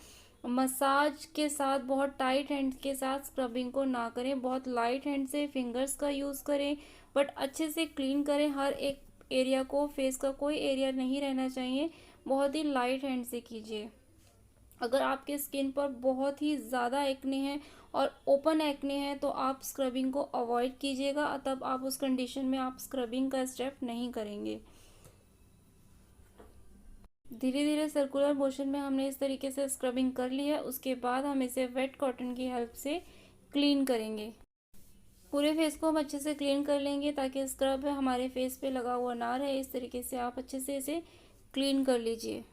मसाज के साथ, बहुत टाइट हैंड के साथ स्क्रबिंग को ना करें। बहुत लाइट हैंड से फिंगर्स का यूज़ करें, बट अच्छे से क्लीन करें हर एक एरिया को। फेस का कोई एरिया नहीं रहना चाहिए, बहुत ही लाइट हैंड से कीजिए। अगर आपके स्किन पर बहुत ही ज़्यादा एक्ने है और ओपन एक्ने है तो आप स्क्रबिंग को अवॉइड कीजिएगा, तब आप उस कंडीशन में आप स्क्रबिंग का स्टेप नहीं करेंगे। धीरे धीरे सर्कुलर मोशन में हमने इस तरीके से स्क्रबिंग कर ली है। उसके बाद हम इसे वेट कॉटन की हेल्प से क्लीन करेंगे। पूरे फेस को हम अच्छे से क्लीन कर लेंगे ताकि स्क्रब हमारे फेस पे लगा हुआ ना रहे। इस तरीके से आप अच्छे से इसे क्लीन कर लीजिए।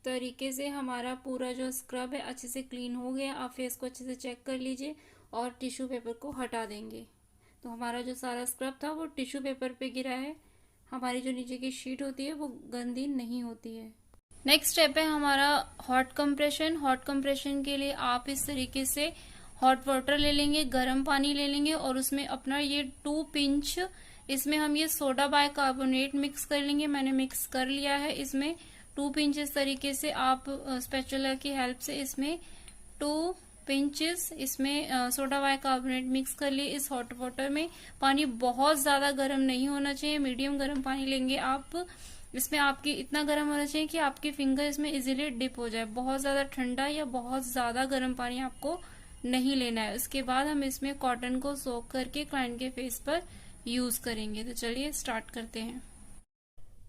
तरीके से हमारा पूरा जो स्क्रब है अच्छे से क्लीन हो गया। आप फेस को अच्छे से चेक कर लीजिए और टिश्यू पेपर को हटा देंगे। तो हमारा जो सारा स्क्रब था वो टिश्यू पेपर पे गिरा है। हमारी जो नीचे की शीट होती है वो गंदी नहीं होती है। नेक्स्ट स्टेप है हमारा हॉट कंप्रेशन। हॉट कंप्रेशन के लिए आप इस तरीके से हॉट वाटर ले लेंगे, गर्म पानी ले लेंगे और उसमें अपना ये 2 पिंच इसमें हम ये सोडा बाइकार्बोनेट मिक्स कर लेंगे। मैंने मिक्स कर लिया है। इसमें 2 पिंच इस तरीके से आप स्पैचुला की हेल्प से इसमें 2 पिंचेस इसमें सोडा बाइकार्बोनेट मिक्स कर लिए इस हॉट वाटर में। पानी बहुत ज्यादा गर्म नहीं होना चाहिए, मीडियम गर्म पानी लेंगे आप। इसमें आपकी इतना गर्म होना चाहिए कि आपके फिंगर इसमें इजीली डिप हो जाए। बहुत ज्यादा ठंडा या बहुत ज्यादा गर्म पानी आपको नहीं लेना है। उसके बाद हम इसमें कॉटन को सोक करके क्लाइंट के फेस पर यूज करेंगे। तो चलिए स्टार्ट करते हैं।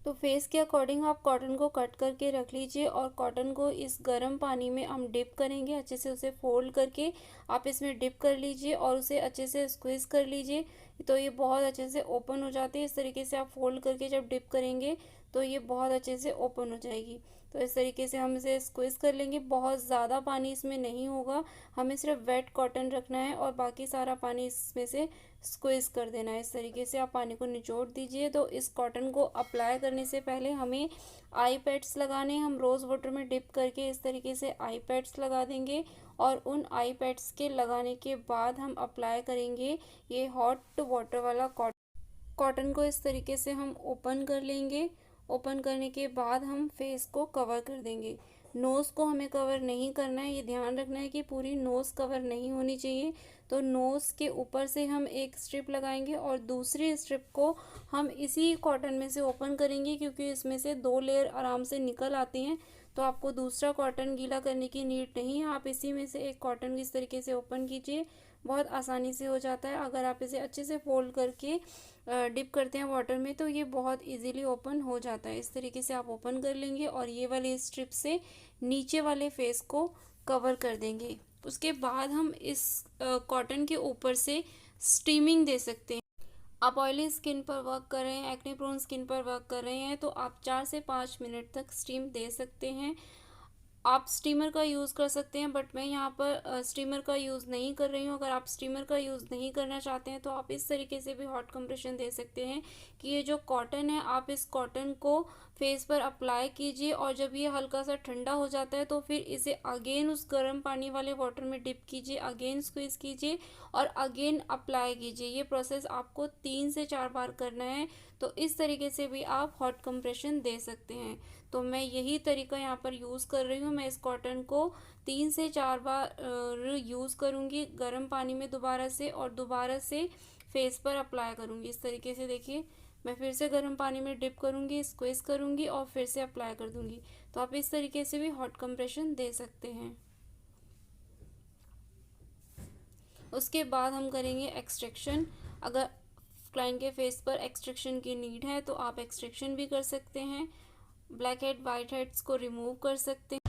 तो फेस के अकॉर्डिंग आप कॉटन को कट करके रख लीजिए और कॉटन को इस गर्म पानी में हम डिप करेंगे। अच्छे से उसे फोल्ड करके आप इसमें डिप कर लीजिए और उसे अच्छे से स्क्वीज कर लीजिए। तो ये बहुत अच्छे से ओपन हो जाती है। इस तरीके से आप फोल्ड करके जब डिप करेंगे तो ये बहुत अच्छे से ओपन हो जाएगी। तो इस तरीके से हम इसे स्क्वीज कर लेंगे। बहुत ज़्यादा पानी इसमें नहीं होगा, हमें सिर्फ वेट कॉटन रखना है और बाकी सारा पानी इसमें से स्क्वीज कर देना है। इस तरीके से आप पानी को निचोड़ दीजिए। तो इस कॉटन को अप्लाई करने से पहले हमें आई पैड्स लगाने। हम रोज़ वाटर में डिप करके इस तरीके से आई पैड्स लगा देंगे और उन आई पैड्स के लगाने के बाद हम अप्लाई करेंगे ये हॉट वाटर वाला कॉटन को। इस तरीके से हम ओपन कर लेंगे। ओपन करने के बाद हम फेस को कवर कर देंगे। नोज़ को हमें कवर नहीं करना है, ये ध्यान रखना है कि पूरी नोज़ कवर नहीं होनी चाहिए। तो नोज़ के ऊपर से हम एक स्ट्रिप लगाएंगे और दूसरी स्ट्रिप को हम इसी कॉटन में से ओपन करेंगे, क्योंकि इसमें से 2 लेयर आराम से निकल आती हैं। तो आपको दूसरा कॉटन गीला करने की नीड नहीं है। आप इसी में से एक कॉटन इस तरीके से ओपन कीजिए, बहुत आसानी से हो जाता है। अगर आप इसे अच्छे से फोल्ड करके डिप करते हैं वाटर में तो ये बहुत इजीली ओपन हो जाता है। इस तरीके से आप ओपन कर लेंगे और ये वाली स्ट्रिप से नीचे वाले फेस को कवर कर देंगे। उसके बाद हम इस कॉटन के ऊपर से स्टीमिंग दे सकते हैं। आप ऑयली स्किन पर वर्क कर रहे हैं, एक्ने प्रोन स्किन पर वर्क कर रहे हैं तो आप 4 से 5 मिनट तक स्टीम दे सकते हैं। आप स्टीमर का यूज़ कर सकते हैं, बट मैं यहाँ पर स्टीमर का यूज़ नहीं कर रही हूँ। अगर आप स्टीमर का यूज़ नहीं करना चाहते हैं तो आप इस तरीके से भी हॉट कंप्रेशन दे सकते हैं कि ये जो कॉटन है आप इस कॉटन को फेस पर अप्लाई कीजिए और जब ये हल्का सा ठंडा हो जाता है तो फिर इसे अगेन उस गर्म पानी वाले वाटर में डिप कीजिए, अगेन स्क्वीज कीजिए और अगेन अप्लाई कीजिए। ये प्रोसेस आपको 3 से 4 बार करना है। तो इस तरीके से भी आप हॉट कंप्रेशन दे सकते हैं। तो मैं यही तरीका यहाँ पर यूज़ कर रही हूँ। मैं इस कॉटन को 3 से 4 बार यूज़ करूँगी गर्म पानी में दोबारा से और दोबारा से फेस पर अप्लाई करूँगी। इस तरीके से देखिए, मैं फिर से गर्म पानी में डिप करूँगी, स्क्वीज करूँगी और फिर से अप्लाई कर दूँगी। तो आप इस तरीके से भी हॉट कंप्रेशन दे सकते हैं। उसके बाद हम करेंगे एक्सट्रैक्शन। अगर क्लाइंट के फेस पर एक्सट्रैक्शन की नीड है तो आप एक्सट्रैक्शन भी कर सकते हैं। ब्लैक हेड वाइट हेड्स को रिमूव कर सकते हैं।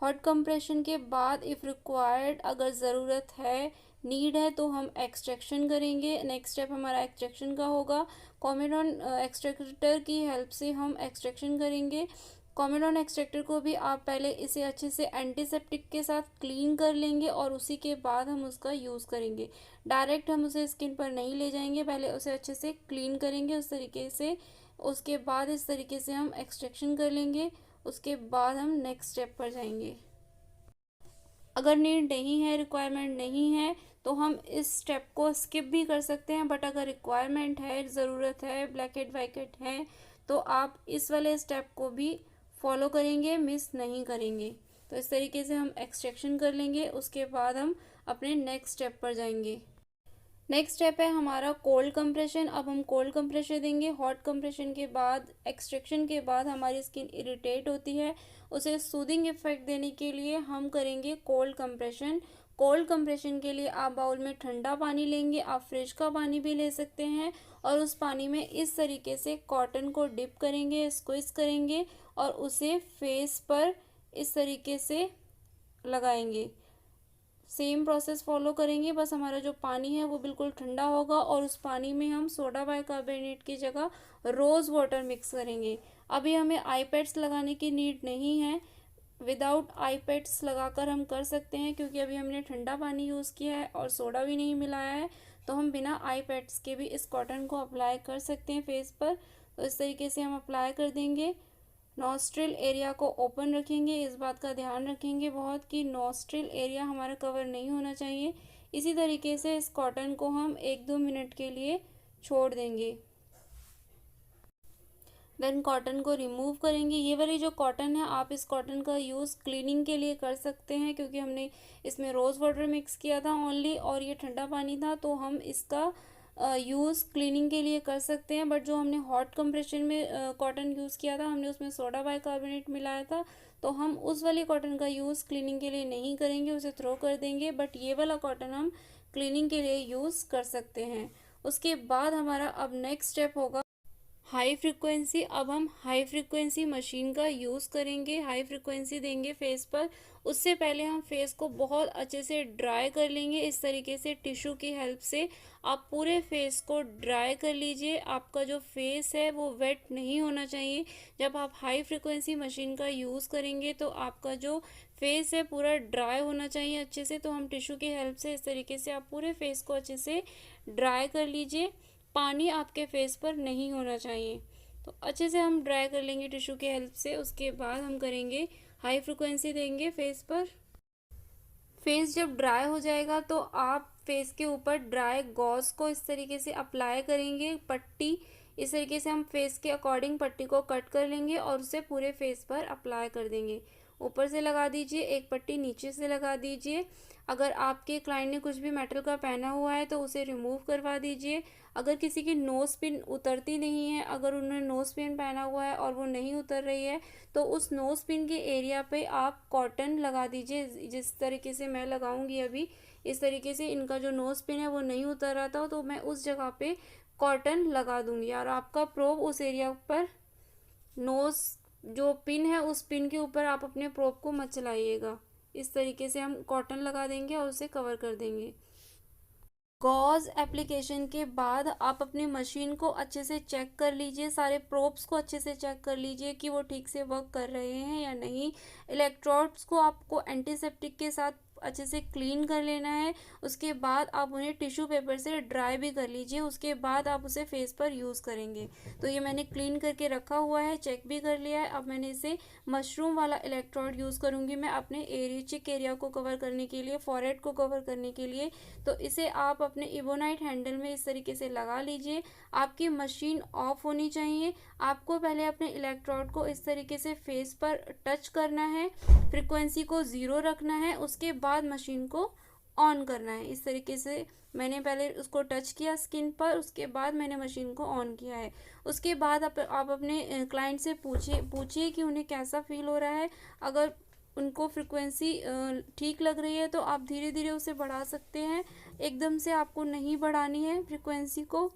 हॉट कंप्रेशन के बाद इफ़ रिक्वायर्ड, अगर ज़रूरत है, नीड है, तो हम एक्सट्रैक्शन करेंगे। नेक्स्ट स्टेप हमारा एक्सट्रैक्शन का होगा। कोमेडॉन एक्सट्रैक्टर की हेल्प से हम एक्सट्रैक्शन करेंगे। कोमेडॉन एक्सट्रैक्टर को भी आप पहले इसे अच्छे से एंटीसेप्टिक के साथ क्लीन कर लेंगे और उसी के बाद हम उसका यूज़ करेंगे। डायरेक्ट हम उसे स्किन पर नहीं ले जाएंगे, पहले उसे अच्छे से क्लीन करेंगे उस तरीके से। उसके बाद इस तरीके से हम एक्सट्रैक्शन कर लेंगे। उसके बाद हम नेक्स्ट स्टेप पर जाएंगे। अगर नीड नहीं है, रिक्वायरमेंट नहीं है, तो हम इस स्टेप को स्किप भी कर सकते हैं। बट अगर रिक्वायरमेंट है, ज़रूरत है, ब्लैक हेड वाइट हेड है, तो आप इस वाले स्टेप को भी फॉलो करेंगे, मिस नहीं करेंगे। तो इस तरीके से हम एक्सट्रैक्शन कर लेंगे। उसके बाद हम अपने नेक्स्ट स्टेप पर जाएंगे। नेक्स्ट स्टेप है हमारा कोल्ड कंप्रेशन। अब हम कोल्ड कंप्रेशन देंगे। हॉट कंप्रेशन के बाद, एक्सट्रैक्शन के बाद हमारी स्किन इरिटेट होती है, उसे सूदिंग इफेक्ट देने के लिए हम करेंगे कोल्ड कंप्रेशन। कोल्ड कंप्रेशन के लिए आप बाउल में ठंडा पानी लेंगे, आप फ्रिज का पानी भी ले सकते हैं, और उस पानी में इस तरीके से कॉटन को डिप करेंगे, स्क्विज करेंगे और उसे फेस पर इस तरीके से लगाएंगे। सेम प्रोसेस फॉलो करेंगे, बस हमारा जो पानी है वो बिल्कुल ठंडा होगा और उस पानी में हम सोडा बाइकार्बोनेट की जगह रोज़ वाटर मिक्स करेंगे। अभी हमें आई पैड्स लगाने की नीड नहीं है, विदाउट आई पैड्स लगाकर हम कर सकते हैं, क्योंकि अभी हमने ठंडा पानी यूज़ किया है और सोडा भी नहीं मिलाया है, तो हम बिना आई पैड्स के भी इस कॉटन को अप्लाई कर सकते हैं फेस पर। तो इस तरीके से हम अप्लाई कर देंगे। नॉस्ट्रिल एरिया को ओपन रखेंगे, इस बात का ध्यान रखेंगे बहुत कि नॉस्ट्रिल एरिया हमारा कवर नहीं होना चाहिए। इसी तरीके से इस कॉटन को हम 1-2 मिनट के लिए छोड़ देंगे। देन कॉटन को रिमूव करेंगे। ये वाली जो कॉटन है, आप इस कॉटन का यूज़ क्लीनिंग के लिए कर सकते हैं, क्योंकि हमने इसमें रोज़ वाटर मिक्स किया था ओनली, और ये ठंडा पानी था, तो हम इसका यूज़ क्लीनिंग के लिए कर सकते हैं। बट जो हमने हॉट कंप्रेशन में कॉटन यूज़ किया था, हमने उसमें सोडा बाइकार्बोनेट मिलाया था, तो हम उस वाली कॉटन का यूज़ क्लीनिंग के लिए नहीं करेंगे, उसे थ्रो कर देंगे। बट ये वाला कॉटन हम क्लीनिंग के लिए यूज़ कर सकते हैं। उसके बाद हमारा अब नेक्स्ट स्टेप होगा हाई फ्रिक्वेंसी। अब हम हाई फ्रिक्वेंसी मशीन का यूज़ करेंगे, हाई फ्रिक्वेंसी देंगे फेस पर। उससे पहले हम फेस को बहुत अच्छे से ड्राई कर लेंगे, इस तरीके से टिश्यू की हेल्प से आप पूरे फेस को ड्राई कर लीजिए। आपका जो फेस है वो वेट नहीं होना चाहिए। जब आप हाई फ्रिक्वेंसी मशीन का यूज़ करेंगे तो आपका जो फेस है पूरा ड्राई होना चाहिए अच्छे से। तो हम टिश्यू की हेल्प से इस तरीके से आप पूरे फेस को अच्छे से ड्राई कर लीजिए। पानी आपके फेस पर नहीं होना चाहिए। तो अच्छे से हम ड्राई कर लेंगे टिश्यू की हेल्प से। उसके बाद हम करेंगे हाई फ्रिक्वेंसी देंगे फेस पर। फेस जब ड्राई हो जाएगा तो आप फेस के ऊपर ड्राई गॉज को इस तरीके से अप्लाई करेंगे, पट्टी। इस तरीके से हम फेस के अकॉर्डिंग पट्टी को कट कर लेंगे और उसे पूरे फेस पर अप्लाई कर देंगे। ऊपर से लगा दीजिए, एक पट्टी नीचे से लगा दीजिए। अगर आपके क्लाइंट ने कुछ भी मेटल का पहना हुआ है तो उसे रिमूव करवा दीजिए। अगर किसी की नोज़ पिन उतरती नहीं है, अगर उन्होंने नोज़ पिन पहना हुआ है और वो नहीं उतर रही है, तो उस नोज़ पिन के एरिया पे आप कॉटन लगा दीजिए, जिस तरीके से मैं लगाऊंगी अभी। इस तरीके से इनका जो नोज़ पिन है वो नहीं उतर रहा था, तो मैं उस जगह पे कॉटन लगा दूंगी, और आपका प्रोब उस एरिया पर, नोज़ जो पिन है उस पिन के ऊपर आप अपने प्रोब को मत चलाइएगा। इस तरीके से हम कॉटन लगा देंगे और उसे कवर कर देंगे। गॉज एप्लीकेशन के बाद आप अपनी मशीन को अच्छे से चेक कर लीजिए, सारे प्रोब्स को अच्छे से चेक कर लीजिए कि वो ठीक से वर्क कर रहे हैं या नहीं। इलेक्ट्रोड्स को आपको एंटीसेप्टिक के साथ अच्छे से क्लीन कर लेना है। उसके बाद आप उन्हें टिश्यू पेपर से ड्राई भी कर लीजिए, उसके बाद आप उसे फेस पर यूज़ करेंगे। तो ये मैंने क्लीन करके रखा हुआ है, चेक भी कर लिया है। अब मैंने इसे मशरूम वाला इलेक्ट्रोड यूज़ करूँगी मैं अपने चिक एरिया को कवर करने के लिए, फॉरहेड को कवर करने के लिए। तो इसे आप अपने इबोनाइट हैंडल में इस तरीके से लगा लीजिए। आपकी मशीन ऑफ होनी चाहिए। आपको पहले अपने इलेक्ट्रोड को इस तरीके से फेस पर टच करना है, फ्रीक्वेंसी को 0 रखना है, उसके बाद मशीन को ऑन करना है। इस तरीके से मैंने पहले उसको टच किया स्किन पर, उसके बाद मैंने मशीन को ऑन किया है। उसके बाद आप अपने क्लाइंट से पूछिए कि उन्हें कैसा फील हो रहा है। अगर उनको फ्रिक्वेंसी ठीक लग रही है तो आप धीरे धीरे उसे बढ़ा सकते हैं, एकदम से आपको नहीं बढ़ानी है फ्रिक्वेंसी को।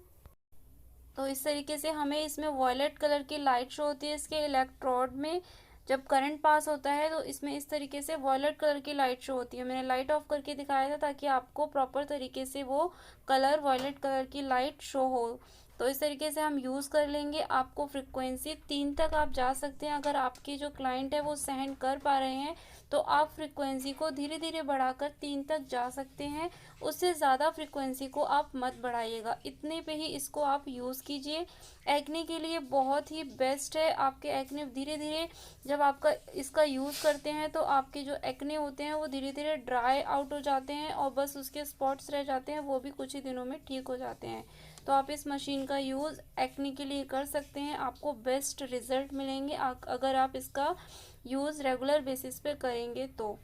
तो इस तरीके से हमें इसमें वॉयलेट कलर की लाइट शो होती है इसके इलेक्ट्रोड में। जब करंट पास होता है तो इसमें इस तरीके से वॉयलेट कलर की लाइट शो होती है। मैंने लाइट ऑफ करके दिखाया था ताकि आपको प्रॉपर तरीके से वो कलर, वॉयलेट कलर की लाइट शो हो। तो इस तरीके से हम यूज़ कर लेंगे। आपको फ्रिक्वेंसी 3 तक आप जा सकते हैं। अगर आपकी जो क्लाइंट है वो सहन कर पा रहे हैं तो आप फ्रिक्वेंसी को धीरे धीरे बढ़ाकर 3 तक जा सकते हैं। उससे ज़्यादा फ्रिक्वेंसी को आप मत बढ़ाइएगा, इतने पे ही इसको आप यूज़ कीजिए। एक्ने के लिए बहुत ही बेस्ट है। आपके एक्ने धीरे धीरे, जब आपका इसका यूज़ करते हैं तो आपके जो एक्ने होते हैं वो धीरे धीरे ड्राई आउट हो जाते हैं और बस उसके स्पॉट्स रह जाते हैं, वो भी कुछ ही दिनों में ठीक हो जाते हैं। तो आप इस मशीन का यूज़ एक्ने के लिए कर सकते हैं, आपको बेस्ट रिजल्ट मिलेंगे अगर आप इसका यूज़ रेगुलर बेसिस पे करेंगे तो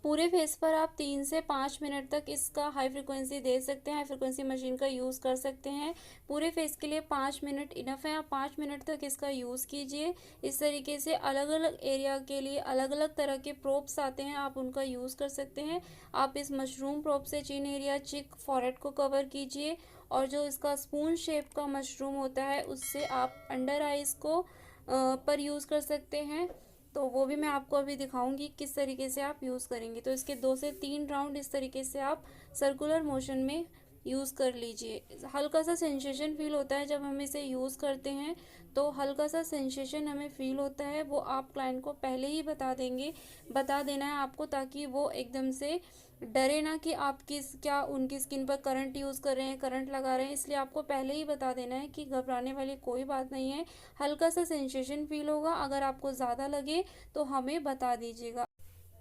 पूरे फेस पर आप 3 से 5 मिनट तक इसका हाई फ्रिक्वेंसी दे सकते हैं, हाई फ्रिक्वेंसी मशीन का यूज़ कर सकते हैं। पूरे फेस के लिए 5 मिनट इनफ है, आप 5 मिनट तक इसका यूज़ कीजिए। इस तरीके से अलग अलग एरिया के लिए अलग अलग तरह के प्रोब्स आते हैं, आप उनका यूज़ कर सकते हैं। आप इस मशरूम प्रोब से चिन एरिया, चिक, फॉरहेड को कवर कीजिए, और जो इसका स्पून शेप का मशरूम होता है उससे आप अंडर आइज़ को पर यूज़ कर सकते हैं। तो वो भी मैं आपको अभी दिखाऊंगी किस तरीके से आप यूज़ करेंगे। तो इसके 2 से 3 राउंड इस तरीके से आप सर्कुलर मोशन में यूज़ कर लीजिए। हल्का सा सेंसेशन फील होता है जब हम इसे यूज़ करते हैं, तो हल्का सा सेंसेशन हमें फील होता है, वो आप क्लाइंट को पहले ही बता देना है आपको, ताकि वो एकदम से डरे ना कि आप क्या उनकी स्किन पर करंट यूज़ कर रहे हैं, करंट लगा रहे हैं। इसलिए आपको पहले ही बता देना है कि घबराने वाली कोई बात नहीं है, हल्का सा सेंसेशन फील होगा, अगर आपको ज़्यादा लगे तो हमें बता दीजिएगा।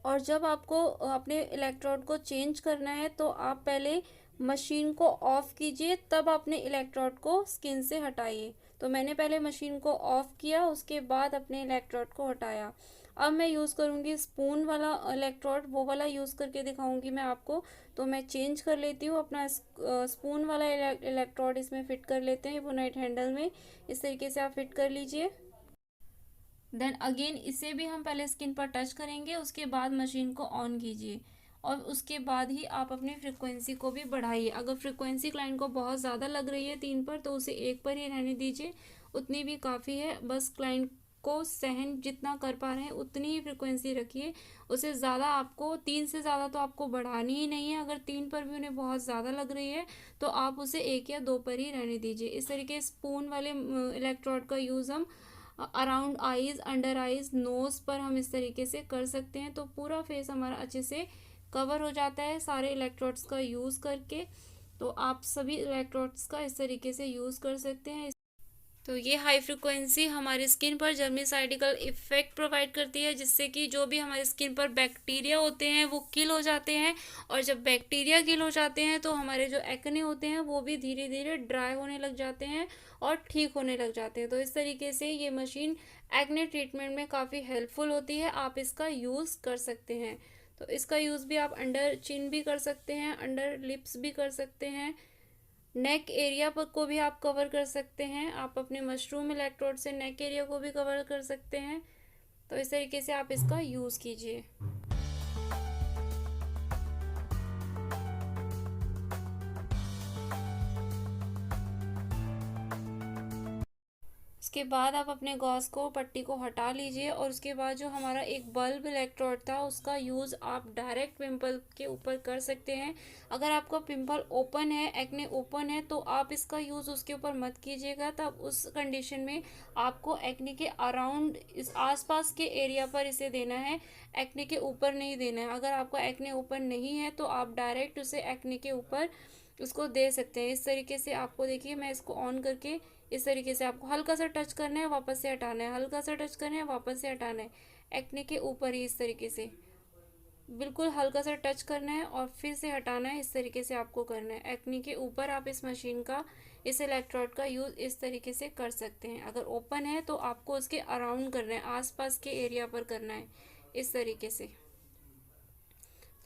और जब आपको अपने इलेक्ट्रोड को चेंज करना है तो आप पहले मशीन को ऑफ कीजिए, तब अपने इलेक्ट्रोड को स्किन से हटाइए। तो मैंने पहले मशीन को ऑफ किया, उसके बाद अपने इलेक्ट्रोड को हटाया। अब मैं यूज़ करूँगी स्पून वाला इलेक्ट्रोड, वो वाला यूज़ करके दिखाऊंगी मैं आपको। तो मैं चेंज कर लेती हूँ अपना स्पून वाला इलेक्ट्रोड, इसमें फ़िट कर लेते हैं बोनाइट हैंडल में। इस तरीके से आप फिट कर लीजिए। देन अगेन इसे भी हम पहले स्किन पर टच करेंगे, उसके बाद मशीन को ऑन कीजिए, और उसके बाद ही आप अपनी फ्रिक्वेंसी को भी बढ़ाइए। अगर फ्रिक्वेंसी क्लाइंट को बहुत ज़्यादा लग रही है 3 पर, तो उसे 1 पर ही रहने दीजिए, उतनी भी काफ़ी है। बस क्लाइंट को सहन जितना कर पा रहे हैं उतनी ही फ्रिक्वेंसी रखिए, उसे ज़्यादा आपको 3 से ज़्यादा तो आपको बढ़ानी ही नहीं है। अगर 3 पर भी उन्हें बहुत ज़्यादा लग रही है तो आप उसे 1 या 2 पर ही रहने दीजिए। इस तरीके स्पून वाले इलेक्ट्रोड का यूज़ हम around eyes, under eyes, nose पर हम इस तरीके से कर सकते हैं। तो पूरा फेस हमारा अच्छे से कवर हो जाता है सारे इलेक्ट्रोड्स का यूज़ करके। तो आप सभी इलेक्ट्रोड्स का इस तरीके से यूज़ कर सकते हैं। तो ये हाई फ्रिक्वेंसी हमारी स्किन पर जर्मिसाइडिकल इफेक्ट प्रोवाइड करती है, जिससे कि जो भी हमारी स्किन पर बैक्टीरिया होते हैं वो किल हो जाते हैं, और जब बैक्टीरिया किल हो जाते हैं तो हमारे जो एक्ने होते हैं वो भी धीरे धीरे ड्राई होने लग जाते हैं और ठीक होने लग जाते हैं। तो इस तरीके से ये मशीन एक्ने ट्रीटमेंट में काफ़ी हेल्पफुल होती है, आप इसका यूज़ कर सकते हैं। तो इसका यूज़ भी आप अंडर चिन भी कर सकते हैं, अंडर लिप्स भी कर सकते हैं, नेक एरिया पर को भी आप कवर कर सकते हैं। आप अपने मशरूम इलेक्ट्रोड से नेक एरिया को भी कवर कर सकते हैं। तो इस तरीके से आप इसका यूज़ कीजिए। उसके बाद आप अपने गॉज को, पट्टी को हटा लीजिए, और उसके बाद जो हमारा एक बल्ब इलेक्ट्रोड था उसका यूज़ आप डायरेक्ट पिंपल के ऊपर कर सकते हैं। अगर आपका पिंपल ओपन है, एक्ने ओपन है, तो आप इसका यूज़ उसके ऊपर मत कीजिएगा। तब उस कंडीशन में आपको एक्ने के अराउंड, इस आसपास के एरिया पर इसे देना है, एक्ने के ऊपर नहीं देना है। अगर आपका एक्ने ओपन नहीं है तो आप डायरेक्ट उसे एक्ने के ऊपर उसको दे सकते हैं। इस तरीके से आपको, देखिए मैं इसको ऑन करके, इस तरीके से आपको हल्का सा टच करना है, वापस से हटाना है, हल्का सा टच करना है, वापस से हटाना है, एक्ने के ऊपर ही इस तरीके से बिल्कुल हल्का सा टच करना है और फिर से हटाना है। इस तरीके से आपको करना है एक्ने के ऊपर। आप इस मशीन का, इस इलेक्ट्रोड का यूज़ इस तरीके से कर सकते हैं। अगर ओपन है तो आपको उसके अराउंड करना है, आसपास के एरिया पर करना है, इस तरीके से।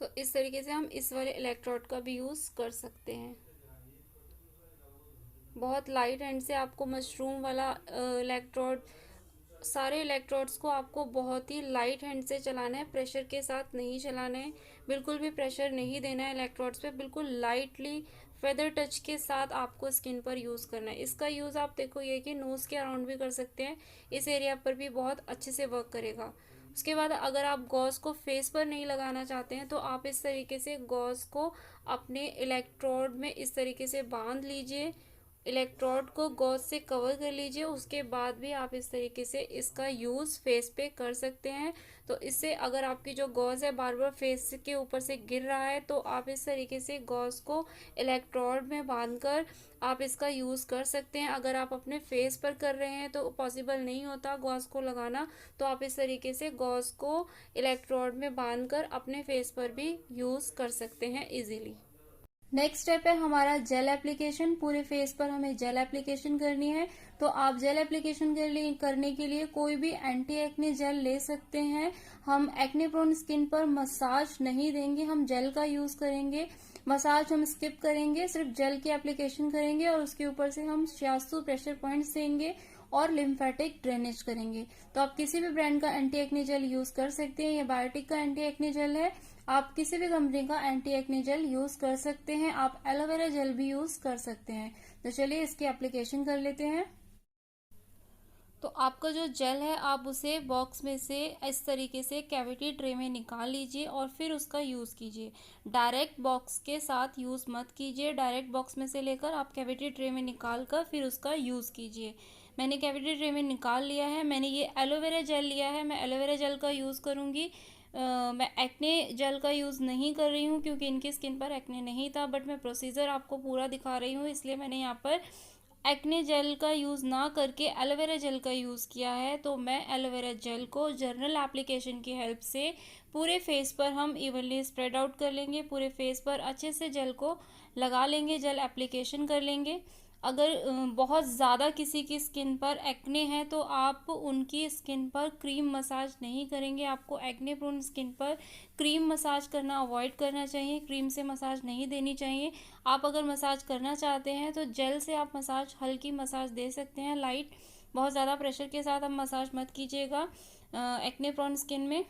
तो इस तरीके से हम इस वाले इलेक्ट्रोड का भी यूज़ कर सकते हैं। बहुत लाइट हैंड से आपको मशरूम वाला इलेक्ट्रोड, सारे इलेक्ट्रोड्स को आपको बहुत ही लाइट हैंड से चलाना है, प्रेशर के साथ नहीं चलाना है, बिल्कुल भी प्रेशर नहीं देना है इलेक्ट्रोड्स पे, बिल्कुल लाइटली फेदर टच के साथ आपको स्किन पर यूज़ करना है। इसका यूज़ आप देखो ये कि नोज़ के अराउंड भी कर सकते हैं, इस एरिया पर भी बहुत अच्छे से वर्क करेगा। उसके बाद अगर आप गॉज को फेस पर नहीं लगाना चाहते हैं तो आप इस तरीके से गॉज को अपने इलेक्ट्रोड में इस तरीके से बांध लीजिए, इलेक्ट्रोड को गॉज से कवर कर लीजिए। उसके बाद भी आप इस तरीके से इसका यूज़ फेस पे कर सकते हैं। तो इससे अगर आपकी जो गॉज है बार बार फेस के ऊपर से गिर रहा है तो आप इस तरीके से गॉज को इलेक्ट्रोड में बांधकर आप इसका यूज़ कर सकते हैं। अगर आप अपने फेस पर कर रहे हैं तो पॉसिबल नहीं होता गॉज को लगाना, तो आप इस तरीके से गॉज को इलेक्ट्रोड में बांधकर अपने फेस पर भी यूज़ कर सकते हैं इजीली। नेक्स्ट स्टेप है हमारा जेल एप्लीकेशन। पूरे फेस पर हमें जेल एप्लीकेशन करनी है। तो आप जेल एप्लीकेशन करने के लिए कोई भी एंटी एक्ने जेल ले सकते हैं। हम एक्ने प्रोन स्किन पर मसाज नहीं देंगे, हम जेल का यूज करेंगे। मसाज हम स्किप करेंगे, सिर्फ जेल की एप्लीकेशन करेंगे और उसके ऊपर से हम शियासू प्रेशर पॉइंट्स देंगे और लिम्फेटिक ड्रेनेज करेंगे। तो आप किसी भी ब्रांड का एंटी एक्ने जेल यूज कर सकते हैं। ये बायोटिक का एंटी एक्ने जेल है, आप किसी भी कंपनी का एंटी एक्ने जेल यूज कर सकते हैं। आप एलोवेरा जेल भी यूज कर सकते हैं। तो चलिए इसकी एप्लीकेशन कर लेते हैं। तो आपका जो जेल है आप उसे बॉक्स में से इस तरीके से कैविटी ट्रे में निकाल लीजिए और फिर उसका यूज़ कीजिए। डायरेक्ट बॉक्स के साथ यूज़ मत कीजिए। डायरेक्ट बॉक्स में से लेकर आप कैविटी ट्रे में निकाल कर फिर उसका यूज़ कीजिए। मैंने कैविटी ट्रे में निकाल लिया है। मैंने ये एलोवेरा जेल लिया है, मैं एलोवेरा जेल का यूज़ करूँगी। मैं एक्ने जेल का यूज़ नहीं कर रही हूँ क्योंकि इनकी स्किन पर एक्ने नहीं था, बट मैं प्रोसीजर आपको पूरा दिखा रही हूँ, इसलिए मैंने यहाँ पर एक्ने जेल का यूज़ ना करके एलोवेरा जेल का यूज़ किया है। तो मैं एलोवेरा जेल को जनरल एप्लीकेशन की हेल्प से पूरे फेस पर हम इवनली स्प्रेड आउट कर लेंगे। पूरे फेस पर अच्छे से जेल को लगा लेंगे, जेल एप्लीकेशन कर लेंगे। अगर बहुत ज़्यादा किसी की स्किन पर एक्ने है तो आप उनकी स्किन पर क्रीम मसाज नहीं करेंगे। आपको एक्ने प्रोन स्किन पर क्रीम मसाज करना अवॉइड करना चाहिए, क्रीम से मसाज नहीं देनी चाहिए। आप अगर मसाज करना चाहते हैं तो जेल से आप मसाज, हल्की मसाज दे सकते हैं, लाइट। बहुत ज़्यादा प्रेशर के साथ आप मसाज मत कीजिएगा। एक्ने प्रोन स्किन में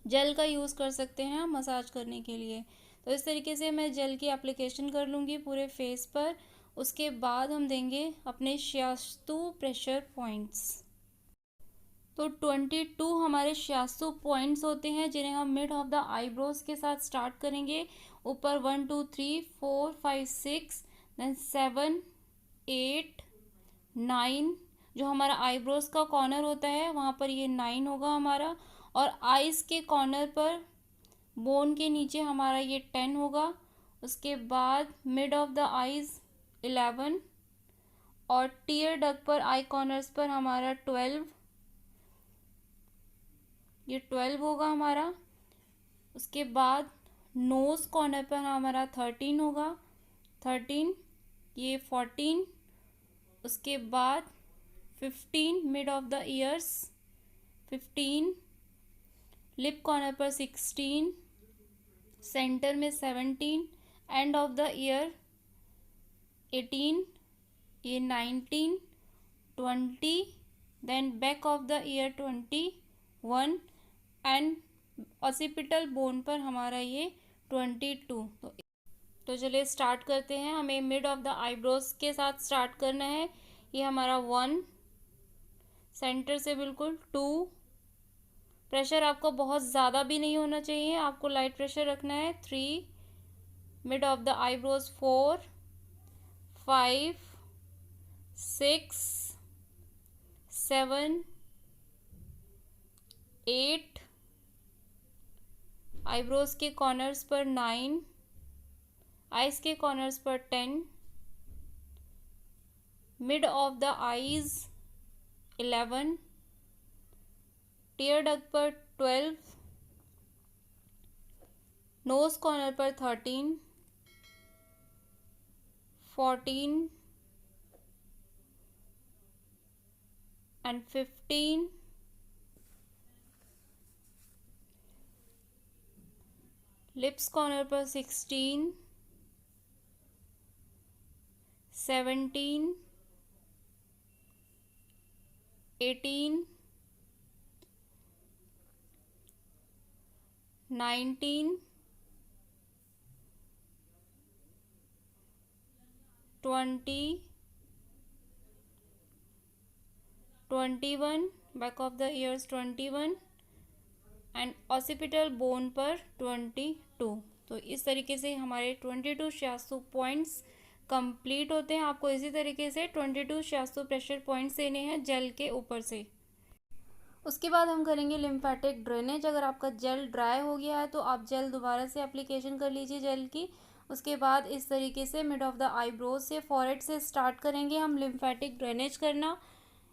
जेल का यूज़ कर सकते हैं हम मसाज करने के लिए। तो इस तरीके से मैं जेल की एप्लीकेशन कर लूँगी पूरे फेस पर। उसके बाद हम देंगे अपने शियास्तु प्रेशर पॉइंट्स। तो 22 हमारे शियास्तु पॉइंट्स होते हैं जिन्हें हम मिड ऑफ द आईब्रोज के साथ स्टार्ट करेंगे। ऊपर 1 2 3 4 5 6 देन 7 8 9, जो हमारा आईब्रोज का कॉर्नर होता है वहाँ पर ये 9 होगा हमारा। और आईज के कॉर्नर पर बोन के नीचे हमारा ये 10 होगा। उसके बाद मिड ऑफ द आईज 11 और टीयर डक पर आई कॉर्नर्स पर हमारा 12, ये 12 होगा हमारा। उसके बाद नोज कॉर्नर पर हमारा 13 होगा, 13, ये 14। उसके बाद 15 mid of the years 15, lip corner पर 16, सेंटर में 17, एंड ऑफ द ईयर 18, ये 19, 20, then back of the ear 21 and occipital bone पर हमारा ये 22। तो चलिए स्टार्ट करते हैं। हमें मिड ऑफ द आईब्रोज के साथ स्टार्ट करना है। ये हमारा 1, सेंटर से बिल्कुल 2। प्रेशर आपको बहुत ज़्यादा भी नहीं होना चाहिए, आपको लाइट प्रेशर रखना है। 3, mid of the eyebrows 4 5 6 7 8, eyebrows के कॉर्नर्स पर 9, आईज के कॉर्नर्स पर 10, mid of the eyes 11, tear duct पर 12, नोज कॉर्नर पर 13, 14 एंड 15, लिप्स कॉर्नर पर 16, 17, 18, 19, 20, 21, back of the years 21 and occipital bone पर 22। तो इस तरीके से हमारे 22 शियास्तु पॉइंट्स कंप्लीट होते हैं। आपको इसी तरीके से 22 शियास्तु प्रेशर पॉइंट्स देने हैं जेल के ऊपर से। उसके बाद हम करेंगे लिम्फेटिक ड्रेनेज। अगर आपका जेल ड्राई हो गया है तो आप जेल दोबारा से एप्लीकेशन कर लीजिए जेल की। उसके बाद इस तरीके से मिड ऑफ द आईब्रोज से, फॉरहेड से स्टार्ट करेंगे हम लिम्फेटिक ड्रेनेज करना।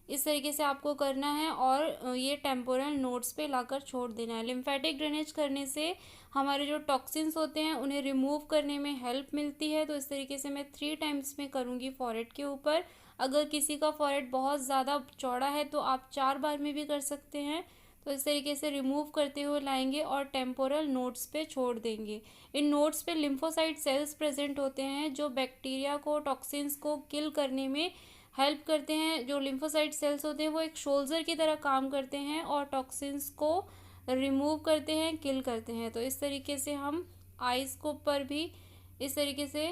इस तरीके से आपको करना है और ये टेम्पोरल नोड्स पे लाकर छोड़ देना है। लिम्फेटिक ड्रेनेज करने से हमारे जो टॉक्सिन्स होते हैं उन्हें रिमूव करने में हेल्प मिलती है। तो इस तरीके से मैं 3 टाइम्स में करूँगी फॉरहेड के ऊपर। अगर किसी का फॉरहेड बहुत ज़्यादा चौड़ा है तो आप 4 बार में भी कर सकते हैं। तो इस तरीके से रिमूव करते हुए लाएंगे और टेम्पोरल नोड्स पे छोड़ देंगे। इन नोड्स पे लिम्फोसाइट सेल्स प्रेजेंट होते हैं जो बैक्टीरिया को, टॉक्सिन्स को किल करने में हेल्प करते हैं। जो लिम्फोसाइट सेल्स होते हैं वो एक सोल्जर की तरह काम करते हैं और टॉक्सिन्स को रिमूव करते हैं, किल करते हैं। तो इस तरीके से हम आइज को पर भी इस तरीके से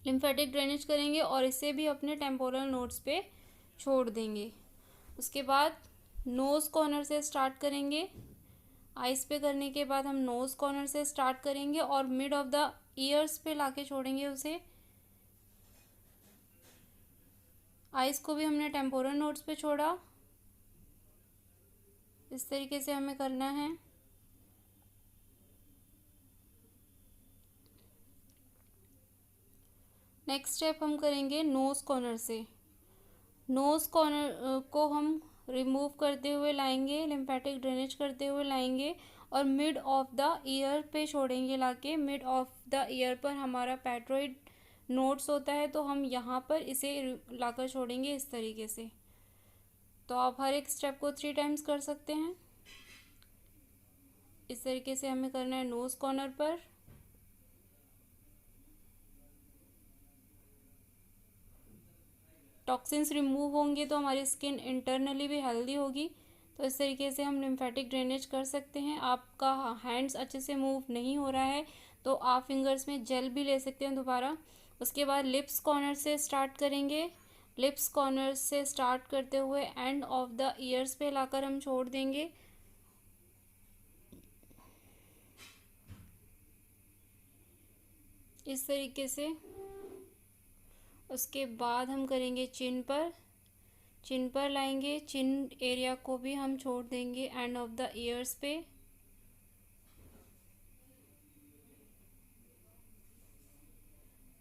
लिम्फेटिक ड्रेनेज करेंगे और इसे भी अपने टेम्पोरल नोड्स पे छोड़ देंगे। उसके बाद नोज़ कॉर्नर से स्टार्ट करेंगे। आइज पे करने के बाद हम नोज़ कॉर्नर से स्टार्ट करेंगे और मिड ऑफ द ईयर्स पे लाके छोड़ेंगे उसे। आइज को भी हमने टेम्पोरल नोड्स पे छोड़ा। इस तरीके से हमें करना है। नेक्स्ट स्टेप हम करेंगे नोज़ कॉर्नर से। नोज़ कॉर्नर को हम रिमूव करते हुए लाएंगे, लिम्फेटिक ड्रेनेज करते हुए लाएंगे और मिड ऑफ द ईयर पे छोड़ेंगे लाके। मिड ऑफ द ईयर पर हमारा पैट्रॉइड नोड्स होता है तो हम यहाँ पर इसे लाकर छोड़ेंगे इस तरीके से। तो आप हर एक स्टेप को 3 टाइम्स कर सकते हैं। इस तरीके से हमें करना है नोज कॉर्नर पर। टॉक्सिन्स रिमूव होंगे तो हमारी स्किन इंटरनली भी हेल्दी होगी। तो इस तरीके से हम लिम्फेटिक ड्रेनेज कर सकते हैं। आपका हैंड्स अच्छे से मूव नहीं हो रहा है तो आप फिंगर्स में जेल भी ले सकते हैं दोबारा। उसके बाद लिप्स कॉर्नर से स्टार्ट करेंगे। लिप्स कॉर्नर से स्टार्ट करते हुए एंड ऑफ द ईयर्स पे लाकर हम छोड़ देंगे। इस तरीके से। उसके बाद हम करेंगे चिन पर। चिन पर लाएंगे, चिन एरिया को भी हम छोड़ देंगे एंड ऑफ द ईयर्स पे।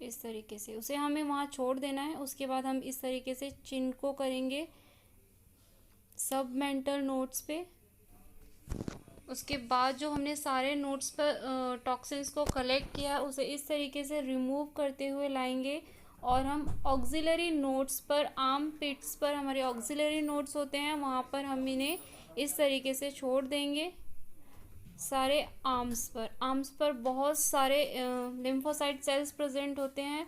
इस तरीके से उसे हमें वहाँ छोड़ देना है। उसके बाद हम इस तरीके से चिन को करेंगे सब मेंटल नोट्स पे। उसके बाद जो हमने सारे नोट्स पर टॉक्सिन्स को कलेक्ट किया उसे इस तरीके से रिमूव करते हुए लाएंगे और हम ऑक्सिलरी नोट्स पर, आर्म पिट्स पर हमारे ऑक्सिलरी नोट्स होते हैं वहाँ पर हम इन्हें इस तरीके से छोड़ देंगे। सारे आर्म्स पर बहुत सारे लिम्फोसाइट सेल्स प्रेजेंट होते हैं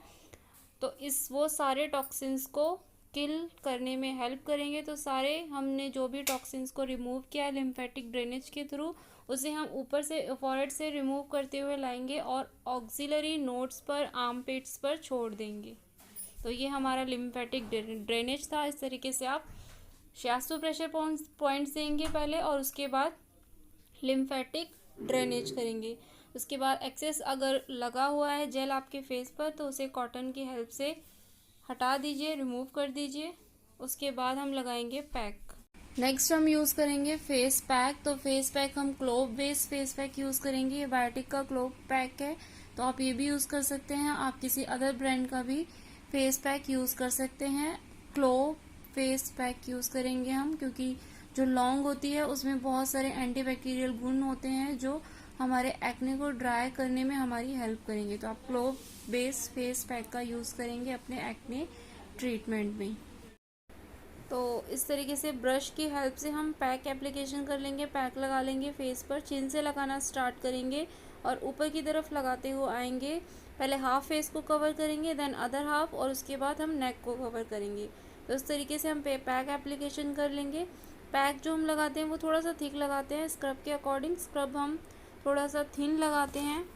तो वो सारे टॉक्सिन्स को किल करने में हेल्प करेंगे। तो सारे हमने जो भी टॉक्सिन्स को रिमूव किया है लिम्फेटिक ड्रेनेज के थ्रू उसे हम ऊपर से फॉरहेड से रिमूव करते हुए लाएंगे और ऑक्सिलरी नोड्स पर, आर्म पिट्स पर छोड़ देंगे। तो ये हमारा लिम्फेटिक ड्रेनेज था। इस तरीके से आप शियासु प्रेशर पॉइंट्स देंगे पहले और उसके बाद लिम्फेटिक ड्रेनेज करेंगे। उसके बाद एक्सेस अगर लगा हुआ है जेल आपके फेस पर तो उसे कॉटन की हेल्प से हटा दीजिए, रिमूव कर दीजिए। उसके बाद हम लगाएंगे पैक। नेक्स्ट हम यूज़ करेंगे फेस पैक। तो फेस पैक हम clove based face pack use करेंगे। ये बायोटिक का क्लोव पैक है तो आप ये भी यूज़ कर सकते हैं। आप किसी अदर ब्रांड का भी फेस पैक यूज़ कर सकते हैं। क्लोव फेस पैक यूज़ करेंगे हम क्योंकि जो लौंग होती है उसमें बहुत सारे एंटीबैक्टीरियल गुण होते हैं जो हमारे एक्ने को ड्राई करने में हमारी हेल्प करेंगे। तो आप क्लोव बेस्ड फेस पैक का यूज़ करेंगे अपने एक्ने ट्रीटमेंट में। तो इस तरीके से ब्रश की हेल्प से हम पैक एप्लीकेशन कर लेंगे, पैक लगा लेंगे फेस पर। चिन से लगाना स्टार्ट करेंगे और ऊपर की तरफ लगाते हुए आएंगे। पहले हाफ फेस को कवर करेंगे, देन अदर हाफ, और उसके बाद हम नेक को कवर करेंगे। तो इस तरीके से हम पैक एप्लीकेशन कर लेंगे। पैक जो हम लगाते हैं वो थोड़ा सा थिक लगाते हैं स्क्रब के अकॉर्डिंग। स्क्रब हम थोड़ा सा थिन लगाते हैं।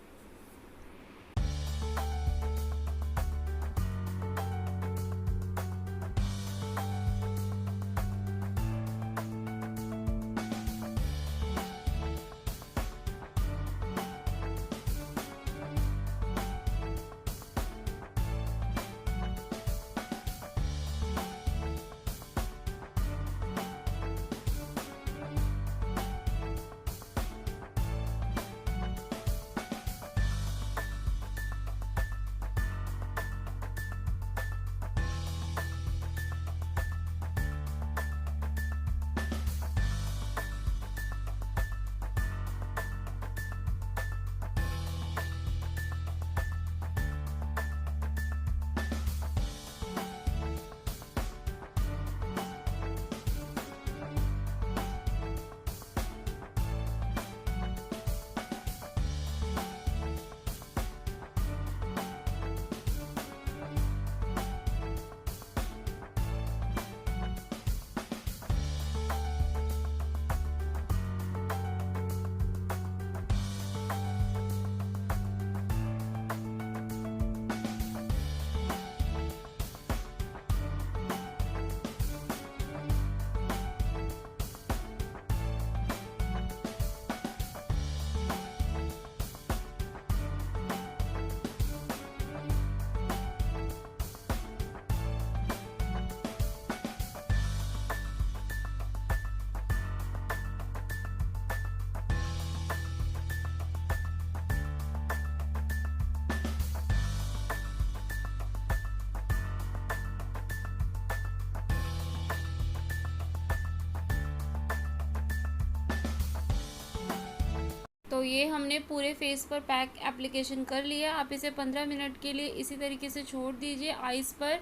तो ये हमने पूरे फेस पर पैक एप्लीकेशन कर लिया। आप इसे 15 मिनट के लिए इसी तरीके से छोड़ दीजिए। आइस पर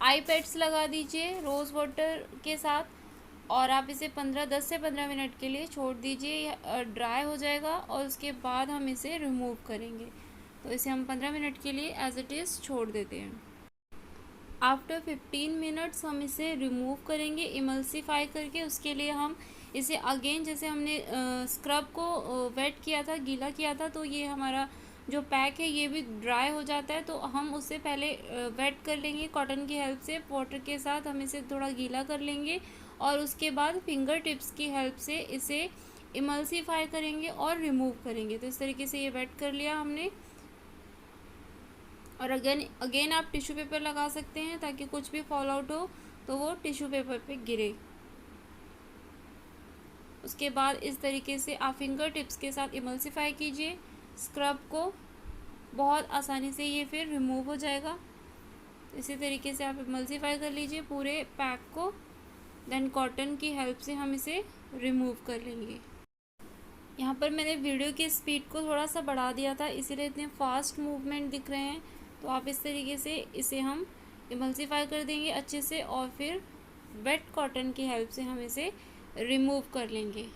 आई पैड्स लगा दीजिए रोज़ वाटर के साथ, और आप इसे 10 से 15 मिनट के लिए छोड़ दीजिए। यह ड्राई हो जाएगा और उसके बाद हम इसे रिमूव करेंगे। तो इसे हम 15 मिनट के लिए एज इट इज़ छोड़ देते हैं। आफ्टर 15 मिनट्स हम इसे रिमूव करेंगे इमल्सीफाई करके। उसके लिए हम इसे अगेन, जैसे हमने स्क्रब को वेट किया था, गीला किया था, तो ये हमारा जो पैक है ये भी ड्राई हो जाता है। तो हम उससे पहले वेट कर लेंगे कॉटन की हेल्प से, वाटर के साथ हम इसे थोड़ा गीला कर लेंगे और उसके बाद फिंगर टिप्स की हेल्प से इसे इमल्सीफाई करेंगे और रिमूव करेंगे। तो इस तरीके से ये वेट कर लिया हमने। और अगेन आप टिश्यू पेपर लगा सकते हैं ताकि कुछ भी फॉल आउट हो तो वो टिश्यू पेपर पे गिरे। उसके बाद इस तरीके से आप फिंगर टिप्स के साथ इमल्सीफाई कीजिए स्क्रब को। बहुत आसानी से ये फिर रिमूव हो जाएगा। इसी तरीके से आप इमल्सीफाई कर लीजिए पूरे पैक को। देन कॉटन की हेल्प से हम इसे रिमूव कर लेंगे। यहाँ पर मैंने वीडियो की स्पीड को थोड़ा सा बढ़ा दिया था, इसीलिए इतने फास्ट मूवमेंट दिख रहे हैं। तो आप इस तरीके से इसे हम इमल्सीफाई कर देंगे अच्छे से और फिर वेट कॉटन की हेल्प से हम इसे रिमूव कर लेंगे।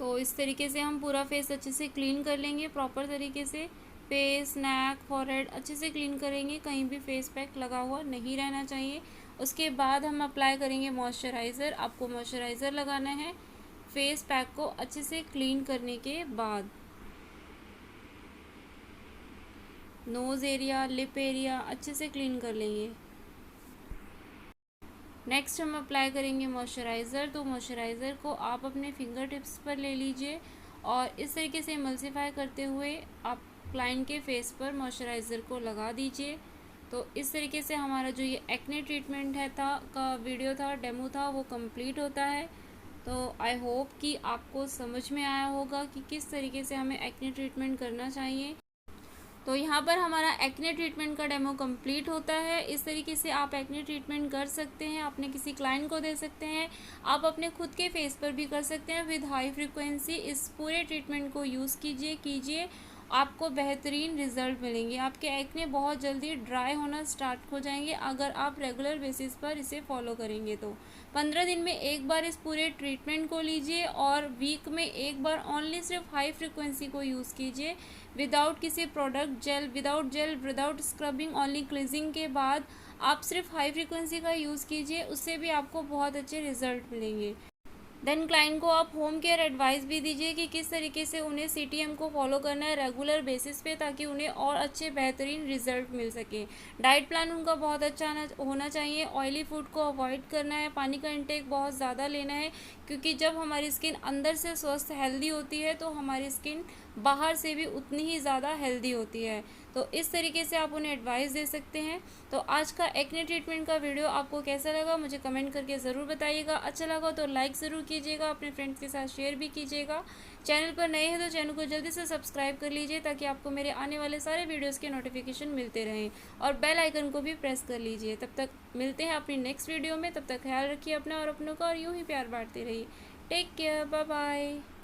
तो इस तरीके से हम पूरा फेस अच्छे से क्लीन कर लेंगे प्रॉपर तरीके से। फेस, नेक, फॉरहेड अच्छे से क्लीन करेंगे, कहीं भी फेस पैक लगा हुआ नहीं रहना चाहिए। उसके बाद हम अप्लाई करेंगे मॉइस्चराइज़र। आपको मॉइस्चराइज़र लगाना है फेस पैक को अच्छे से क्लीन करने के बाद। नोज़ एरिया, लिप एरिया अच्छे से क्लीन कर लेंगे। नेक्स्ट हम अप्लाई करेंगे मॉइस्चराइज़र। तो मॉइस्चराइज़र को आप अपने फिंगर टिप्स पर ले लीजिए और इस तरीके से इमल्सीफाई करते हुए आप क्लाइंट के फेस पर मॉइस्चराइज़र को लगा दीजिए। तो इस तरीके से हमारा जो ये एक्ने ट्रीटमेंट का वीडियो था, डेमो था, वो कंप्लीट होता है। तो आई होप कि आपको समझ में आया होगा कि किस तरीके से हमें एक्ने ट्रीटमेंट करना चाहिए। तो यहाँ पर हमारा एक्ने ट्रीटमेंट का डेमो कंप्लीट होता है। इस तरीके से आप एक्ने ट्रीटमेंट कर सकते हैं, अपने किसी क्लाइंट को दे सकते हैं, आप अपने खुद के फेस पर भी कर सकते हैं विद हाई फ्रीक्वेंसी। इस पूरे ट्रीटमेंट को यूज़ कीजिए, आपको बेहतरीन रिजल्ट मिलेंगे। आपके एक्ने बहुत जल्दी ड्राई होना स्टार्ट हो जाएंगे अगर आप रेगुलर बेसिस पर इसे फॉलो करेंगे। तो 15 दिन में एक बार इस पूरे ट्रीटमेंट को लीजिए और वीक में एक बार ओनली सिर्फ हाई फ्रीक्वेंसी को यूज़ कीजिए विदाउट किसी product, without scrubbing, only cleansing के बाद आप सिर्फ हाई फ्रीक्वेंसी का यूज़ कीजिए, उससे भी आपको बहुत अच्छे रिजल्ट मिलेंगे। देन क्लाइंट को आप होम केयर एडवाइस भी दीजिए कि किस तरीके से उन्हें CTM को फॉलो करना है रेगुलर बेसिस पे, ताकि उन्हें और अच्छे बेहतरीन रिजल्ट मिल सके। डाइट प्लान उनका बहुत अच्छा होना चाहिए। ऑयली फूड को अवॉइड करना है, पानी का इंटेक बहुत ज़्यादा लेना है, क्योंकि जब हमारी स्किन अंदर से स्वस्थ हेल्दी होती है तो हमारी स्किन बाहर से भी उतनी ही ज़्यादा हेल्दी होती है। तो इस तरीके से आप उन्हें एडवाइस दे सकते हैं। तो आज का एक्ने ट्रीटमेंट का वीडियो आपको कैसा लगा मुझे कमेंट करके ज़रूर बताइएगा। अच्छा लगा तो लाइक ज़रूर कीजिएगा, अपने फ्रेंड्स के साथ शेयर भी कीजिएगा। चैनल पर नए हैं तो चैनल को जल्दी से सब्सक्राइब कर लीजिए ताकि आपको मेरे आने वाले सारे वीडियोज़ के नोटिफिकेशन मिलते रहें, और बेल आइकन को भी प्रेस कर लीजिए। तब तक मिलते हैं अपनी नेक्स्ट वीडियो में। तब तक ख्याल रखिए अपना और अपनों का, और यूँ ही प्यार बांटते रहिए। Take care, bye bye.